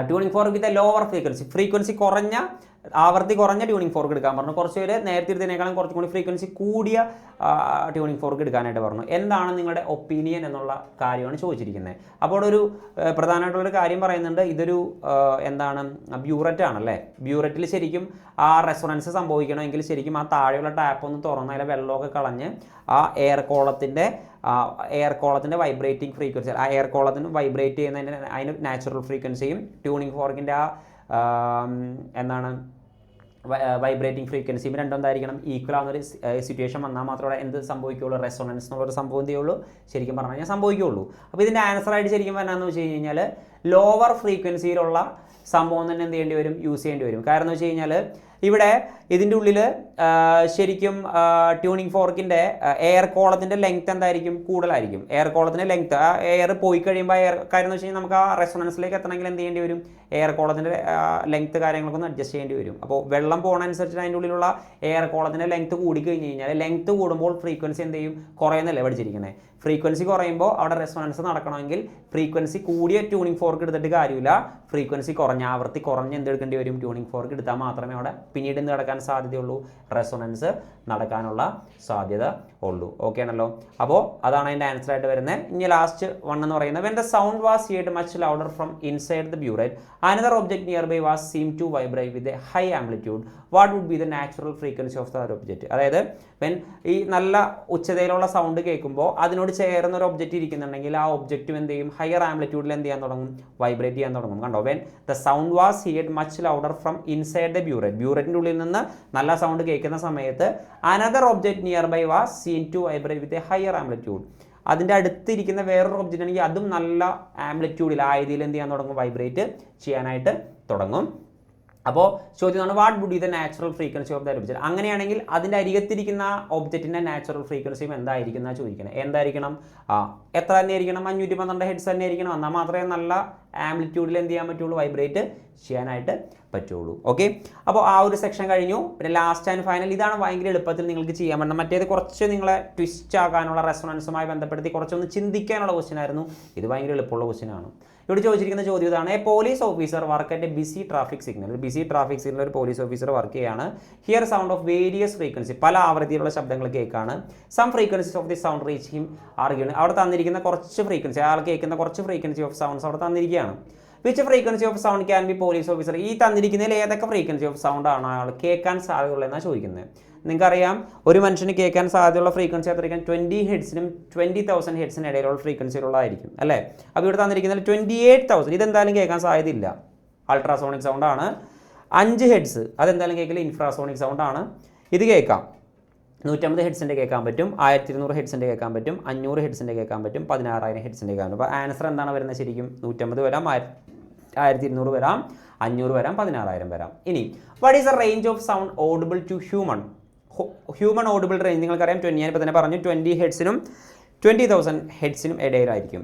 tuning fork with a lower frequency കുറഞ്ഞ ആവർത്തി കുറഞ്ഞ ട്യൂണിംഗ് ഫോർക്ക് എടുക്കാൻ പറഞ്ഞു. കുറച്ച് പേര് നേരത്തെ എടുത്തതിനേക്കാളും കുറച്ചും കൂടി ഫ്രീക്വൻസി കൂടിയ ട്യൂണിംഗ് ഫോർക്ക് എടുക്കാനായിട്ട് പറഞ്ഞു. എന്താണ് നിങ്ങളുടെ ഒപ്പീനിയൻ എന്നുള്ള കാര്യമാണ് ചോദിച്ചിരിക്കുന്നത്. അപ്പോൾ ഒരു പ്രധാനമായിട്ടുള്ളൊരു കാര്യം പറയുന്നുണ്ട്, ഇതൊരു എന്താണ് ബ്യൂററ്റ് ആണല്ലേ. ബ്യൂററ്റിൽ ശരിക്കും ആ റെസൊണൻസ് സംഭവിക്കണമെങ്കിൽ ശരിക്കും ആ താഴെയുള്ള ടാപ്പ് ഒന്ന് തുറന്ന് അതിലെ വെള്ളമൊക്കെ കളഞ്ഞ് ആ എയർ കോളത്തിൻ്റെ വൈബ്രേറ്റിംഗ് ഫ്രീക്വൻസി, ആ എയർ കോളത്തിന് വൈബ്രേറ്റ് ചെയ്യുന്നതിൻ്റെ അതിന് നാച്ചുറൽ ഫ്രീക്വൻസിയും ട്യൂണിംഗ് ഫോർക്കിൻ്റെ ആ എന്താണ് വൈബ്രേറ്റിംഗ് ഫ്രീക്വൻസിയും രണ്ടും എന്തായിരിക്കണം? ഈക്വൽ ആവുന്നൊരു സിറ്റുവേഷൻ വന്നാൽ മാത്രമേ എന്ത് സംഭവിക്കുകയുള്ളൂ? റെസൊണൻസ് എന്നുള്ളൊരു സംഭവം എന്ത് ചെയ്യുള്ളൂ? ശരിക്കും പറഞ്ഞു കഴിഞ്ഞാൽ സംഭവിക്കുകയുള്ളൂ. അപ്പോൾ ഇതിൻ്റെ ആൻസറായിട്ട് ശരിക്കും എന്നാന്ന് വെച്ച് കഴിഞ്ഞാൽ ലോവർ ഫ്രീക്വൻസിയിലുള്ള സംഭവം തന്നെ എന്ത് ചെയ്യേണ്ടി വരും? യൂസ് ചെയ്യേണ്ടി വരും. കാരണം എന്ന് വെച്ച് കഴിഞ്ഞാൽ ഇവിടെ ഇതിൻ്റെ ഉള്ളിൽ ശരിക്കും ട്യൂണിംഗ് ഫോർക്കിൻ്റെ എയർ കോളത്തിൻ്റെ ലെങ്ത് എന്തായിരിക്കും? കൂടുതലായിരിക്കും. എയർ കോളത്തിൻ്റെ ലെങ്ത്, ആ എയർ പോയി കഴിയുമ്പോൾ കാര്യം എന്ന് വെച്ച് കഴിഞ്ഞാൽ നമുക്ക് ആ റെസൊണൻസിലേക്ക് എത്തണമെങ്കിൽ എന്ത് ചെയ്യേണ്ടി വരും? എയർ കോളത്തിൻ്റെ ലെങ്ത് കാര്യങ്ങളൊക്കെ ഒന്ന് അഡ്ജസ്റ്റ് ചെയ്യേണ്ടി വരും. അപ്പോൾ വെള്ളം പോകണനുസരിച്ച് അതിൻ്റെ ഉള്ളിലുള്ള എയർ കോളത്തിൻ്റെ ലെങ്ത് കൂടി കഴിഞ്ഞ് കഴിഞ്ഞാൽ ലെങ്ത് കൂടുമ്പോൾ ഫ്രീക്വൻസി എന്ത് ചെയ്യും? കുറയുന്നല്ലേ പഠിച്ചിരിക്കുന്നത്. ഫ്രീക്വൻസി കുറയുമ്പോൾ അവിടെ റെസൊണൻസ് നടക്കണമെങ്കിൽ ഫ്രീക്വൻസി കൂടിയ ട്യൂണിംഗ് ഫോർക്ക് എടുത്തിട്ട് കാര്യമില്ല, ഫ്രീക്വൻസി കുറഞ്ഞ ആവർത്തി കുറഞ്ഞ് എന്തെടുക്കേണ്ടി വരും? ട്യൂണിംഗ് ഫോർക്ക് എടുത്താൽ മാത്രമേ അവിടെ പിന്നീട് എന്ത് നടക്കാൻ സാധ്യതയുള്ളൂ? റെസൊണൻസ് നടക്കാനുള്ള സാധ്യത ഉള്ളൂ. ഓക്കെ ആണല്ലോ. അപ്പോൾ അതാണ് അതിൻ്റെ ആൻസർ ആയിട്ട് വരുന്നത്. ഇനി ലാസ്റ്റ് വൺ എന്ന് പറയുന്നത് when the sound was heard much louder from inside the burette another object nearby was seem to vibrate with a high amplitude, what would be the natural frequency of the object? അതായത് when ഈ നല്ല ഉച്ചതയിലുള്ള sound കേൾക്കുമ്പോൾ അതിനോട് ചേർന്ന ഒരു object ഇരിക്കുന്നുണ്ടെങ്കിൽ ആ ഒബ്ജക്റ്റും എന്ത് ചെയ്യും? ഹയർ ആംപ്ലിറ്റ്യൂഡിൽ എന്ത് ചെയ്യാൻ തുടങ്ങും? വൈബ്രേറ്റ് ചെയ്യാൻ തുടങ്ങും. കണ്ടോ? When the sound was heard much louder from inside the ബ്യൂററ്റിൻ്റെ ഉള്ളിൽ നിന്ന് നല്ല സൗണ്ട് കേൾക്കുന്ന സമയത്ത് another object nearby was seen to vibrate with a higher amplitude, അതിൻ്റെ അടുത്തിരിക്കുന്ന വേറൊരു ഒബ്ജക്റ്റ് ആണെങ്കിൽ അതും നല്ല ആംപ്ലിറ്റ്യൂഡിൽ ആയതിൽ എന്ത് ചെയ്യാൻ തുടങ്ങും? വൈബ്രേറ്റ് ചെയ്യാനായിട്ട് തുടങ്ങും. അപ്പോൾ ചോദ്യമാണ് what would be the natural frequency of that object? അങ്ങനെയാണെങ്കിൽ അതിൻ്റെ അരികത്തിരിക്കുന്ന ഒബ്ജക്റ്റിൻ്റെ നാച്ചുറൽ ഫ്രീക്വൻസിയും എന്തായിരിക്കും എന്നാണ് ചോദിക്കുന്നത്. എന്തായിരിക്കണം? എത്ര തന്നെ ആയിരിക്കണം? 512 ഹെഡ്സ് തന്നെ ആയിരിക്കണം. എന്നാൽ മാത്രമേ നല്ല ആംപ്ലിറ്റ്യൂഡിൽ എന്ത് ചെയ്യാൻ പറ്റുള്ളൂ, വൈബ്രേറ്റ് ചെയ്യാനായിട്ട് പറ്റുള്ളൂ. ഓക്കെ, അപ്പോൾ ആ ഒരു സെക്ഷൻ കഴിഞ്ഞു. പിന്നെ ലാസ്റ്റ് ആൻഡ് ഫൈനൽ, ഇതാണ് ഭയങ്കര എളുപ്പത്തിൽ നിങ്ങൾക്ക് ചെയ്യാൻ പറ്റുന്നത്. മറ്റേത് കുറച്ച് നിങ്ങളെ ട്വിസ്റ്റ് ആക്കാനുള്ള റെസൊണൻസുമായി ബന്ധപ്പെടുത്തി കുറച്ചൊന്ന് ചിന്തിക്കാനുള്ള ക്വസ്റ്റ്യൻ ആയിരുന്നു. ഇത് ഭയങ്കര എളുപ്പമുള്ള ക്വസ്റ്റ്യൻ ആണ്. ഇവിടെ ചോദിച്ചിരിക്കുന്ന ചോദ്യം ഇതാണ്: a police officer work at a busy traffic signal. Busy traffic signal ഒരു പോലീസ് ഓഫീസർ വർക്ക് ചെയ്യാണ്. Hear sound of various frequency, പല ആവൃത്തിയിലുള്ള ശബ്ദങ്ങൾ കേൾക്കാണ്. Some frequencies of the sound reach him ആർഗ്യൂണ്. അവിടെ തന്നിരിക്കുന്ന കുറച്ച് ഫ്രീക്വൻസി, അയാൾ കേൾക്കുന്ന കുറച്ച് ഫ്രീക്വൻസി ഓഫ് സൗണ്ട്സ് അവിടെ തന്നിരിക്കുകയാണ്. Which frequency of sound can be police officer. ഈ തന്നിരിക്കുന്നതിൽ ഏതൊക്കെ ഫ്രീക്വൻസി ഓഫ് സൗണ്ട് ആണ് അയാൾ കേൾക്കാൻ സാധ്യതയുള്ളതെന്നാണ് ചോദിക്കുന്നത്. നിങ്ങൾക്കറിയാം ഒരു മനുഷ്യന് കേൾക്കാൻ സാധ്യതയുള്ള ഫ്രീക്വൻസി അത്രയ്ക്കും 20 ഹെഡ്സിനും 20,000 ഹെഡ്സിനും ഇടയിലുള്ള ഫ്രീക്വൻസിയിലുള്ളതായിരിക്കും അല്ലേ. അപ്പോൾ ഇവിടെ തന്നിരിക്കുന്നത് 28,000, ഇതെന്തായാലും കേൾക്കാൻ സാധ്യതയില്ല, അൾട്രാസോണിക് സൗണ്ട് ആണ്. 5 ഹെഡ്സ് അതെന്തായാലും കേൾക്കില്ല, ഇൻഫ്രാസോണിക് സൗണ്ട് ആണ്. ഇത് കേൾക്കാം, 150 ഹെഡ്സിൻ്റെ കേൾക്കാൻ പറ്റും, 1200 ഹെഡ്സിൻ്റെ കേൾക്കാൻ പറ്റും, 500 ഹെഡ്സിൻ്റെ കേൾക്കാൻ പറ്റും, 16,000 ഹെഡ്സിൻ്റെ കേൾക്കാൻ പറ്റും. അപ്പോൾ ആൻസർ എന്താണ് വരുന്നത്? ശരിക്കും 150 വരാം, 1200 വരാം, 500 വരാം, 16,000 വരാം. ഇനി what is the range of sound audible to human audible range? നിങ്ങൾക്കറിയാം 20, ഞാനിപ്പോൾ തന്നെ പറഞ്ഞു, 20 ഹെഡ്സിനും 20,000 ഹെഡ്സിനും ഇടയിലായിരിക്കും.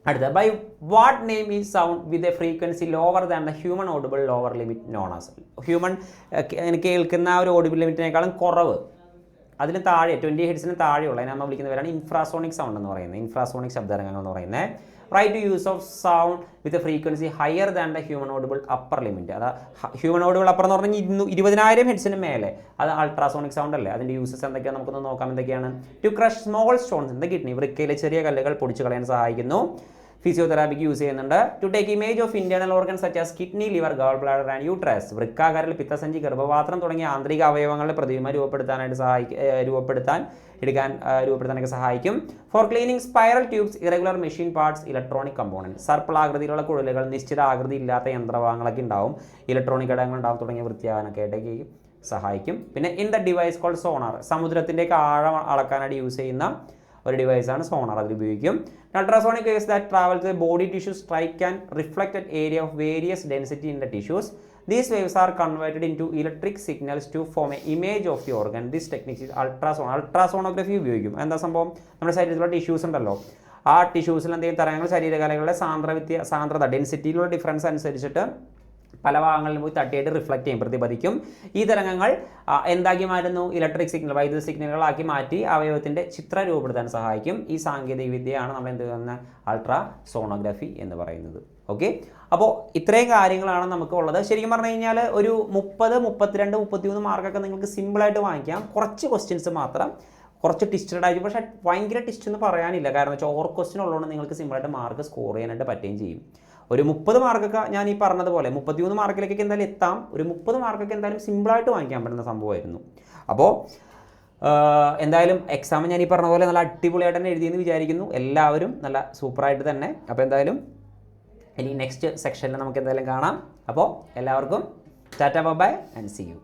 അടുത്ത, by what name is sound with a frequency lower than the human audible lower limit known as. Human കേൾക്കുന്ന ആ ഒരു ഓഡിബിൾ ലിമിറ്റിനേക്കാളും കുറവ്, അതിന് താഴെ 20 ഹെഡ്സിന് താഴെയുള്ള അതിനെ നമ്മൾ വിളിക്കുന്നവരാണ് ഇൻഫ്രാസോണിക് സൗണ്ട് എന്ന് പറയുന്നത്, ഇൻഫ്രാസോണിക് ശബ്ദതരംഗങ്ങൾ എന്ന് പറയുന്നത്. Write two use of sound with a frequency higher than the human audible upper limit. അത് ഹ്യൂമൻ ഓഡിബിൾ അപ്പർ എന്ന് പറഞ്ഞാൽ 20,000 ഹെഡ്സിന് മേലെ, അത് അൾട്രാസോണിക് സൗണ്ട് അല്ലേ. അതിൻ്റെ യൂസസ് എന്തൊക്കെയാണ് നമുക്കൊന്ന് നോക്കാം. എന്തൊക്കെയാണ്? To crush small stones in the kidney, വൃക്കയിലെ ചെറിയ കല്ലുകൾ പൊടിച്ചു കളയാൻ സഹായിക്കുന്നു. ഫിസിയോതെറാപ്പിക്ക് യൂസ് ചെയ്യുന്നുണ്ട്. To take image of internal organs such as kidney, liver, gall bladder and uterus, വൃക്കാകരൽ, പിത്തസഞ്ചി, ഗർഭപാത്രം തുടങ്ങിയ ആന്തരിക അവയവങ്ങളുടെ പ്രതിമ രൂപപ്പെടുത്താനൊക്കെ സഹായിക്കും. For cleaning spiral tubes, irregular machine parts, electronic component, സർപ്പിൾ ആകൃതിയിലുള്ള കുഴലുകൾ, നിശ്ചിത ആകൃതി ഇല്ലാത്ത യന്ത്രഭാഗങ്ങളൊക്കെ ഉണ്ടാവും, ഇലക്ട്രോണിക് ഘടകങ്ങൾ ഉണ്ടാവും, തുടങ്ങിയ വൃത്തിയാകാനൊക്കെ ആയിട്ടൊക്കെ സഹായിക്കും. പിന്നെ in the device called sonar, സമുദ്രത്തിൻ്റെയൊക്കെ ആഴം അളക്കാനായിട്ട് യൂസ് ചെയ്യുന്ന ഒരു ഡിവൈസാണ് സോണാർ, അതിൽ ഉപയോഗിക്കും. Ultrasonic waves that travel to body tissues strike and reflect at area of various density in the tissues. These waves are converted into electric signals to form an image of the organ. This technique is ultrasonography ഉപയോഗിക്കും. എന്താ സംഭവം? നമ്മുടെ ശരീരത്തിലുള്ള tissues ഉണ്ടല്ലോ, ആ ടിഷ്യൂസിൽ എന്തെങ്കിലും തരംഗങ്ങൾ ശരീരകലകളുടെ സാന്ദ്രത ഡെൻസിറ്റിയിലുള്ള ഡിഫറൻസ് അനുസരിച്ചിട്ട് പല ഭാഗങ്ങളിൽ പോയി തട്ടിയായിട്ട് റിഫ്ലക്റ്റ് ചെയ്യും, പ്രതിപദിക്കും. ഈ തരംഗങ്ങൾ എന്താക്കി മാറ്റുന്നു? ഇലക്ട്രിക് സിഗ്നൽ, വൈദ്യുത സിഗ്നലുകളാക്കി മാറ്റി അവയവത്തിൻ്റെ ചിത്രം രൂപപ്പെടുത്താൻ സഹായിക്കും. ഈ സാങ്കേതിക വിദ്യയാണ് നമ്മൾ എന്ത് ചെയ്യുന്ന അൾട്രാസോണോഗ്രഫി എന്ന് പറയുന്നത്. ഓക്കെ, അപ്പോൾ ഇത്രയും കാര്യങ്ങളാണ് നമുക്ക് ഉള്ളത്. ശരിക്കും പറഞ്ഞു കഴിഞ്ഞാൽ ഒരു 30, 32, 33 മാർക്കൊക്കെ നിങ്ങൾക്ക് സിമ്പിളായിട്ട് വാങ്ങിക്കാം. കുറച്ച് ക്വസ്റ്റ്യൻസ് മാത്രം കുറച്ച് ടിസ്റ്റഡ് ആയിരിക്കും, പക്ഷേ ഭയങ്കര ടിസ്റ്റ് എന്ന് പറയാനില്ല. കാരണം വെച്ചാൽ ഓവർ ക്വസ്റ്റ്യൻ ഉള്ളതുകൊണ്ട് നിങ്ങൾക്ക് സിമ്പിളായിട്ട് മാർക്ക് സ്കോർ ചെയ്യാനായിട്ട് പറ്റുകയും ചെയ്യും. ഒരു 30 മാർക്കൊക്കെ ഞാൻ ഈ പറഞ്ഞതുപോലെ 33 മാർക്കിലേക്കൊക്കെ എന്തായാലും എത്താം. ഒരു 30 മാർക്കൊക്കെ എന്തായാലും സിമ്പിളായിട്ട് വാങ്ങിക്കാൻ പറ്റുന്ന സംഭവമായിരുന്നു. അപ്പോൾ എന്തായാലും എക്സാം ഞാൻ ഈ പറഞ്ഞ പോലെ നല്ല അടിപൊളിയായിട്ട് തന്നെ എഴുതിയെന്ന് വിചാരിക്കുന്നു. എല്ലാവരും നല്ല സൂപ്പറായിട്ട് തന്നെ. അപ്പോൾ എന്തായാലും ഇനി നെക്സ്റ്റ് സെക്ഷനിൽ നമുക്ക് എന്തായാലും കാണാം. അപ്പോൾ എല്ലാവർക്കും tata bye and see U.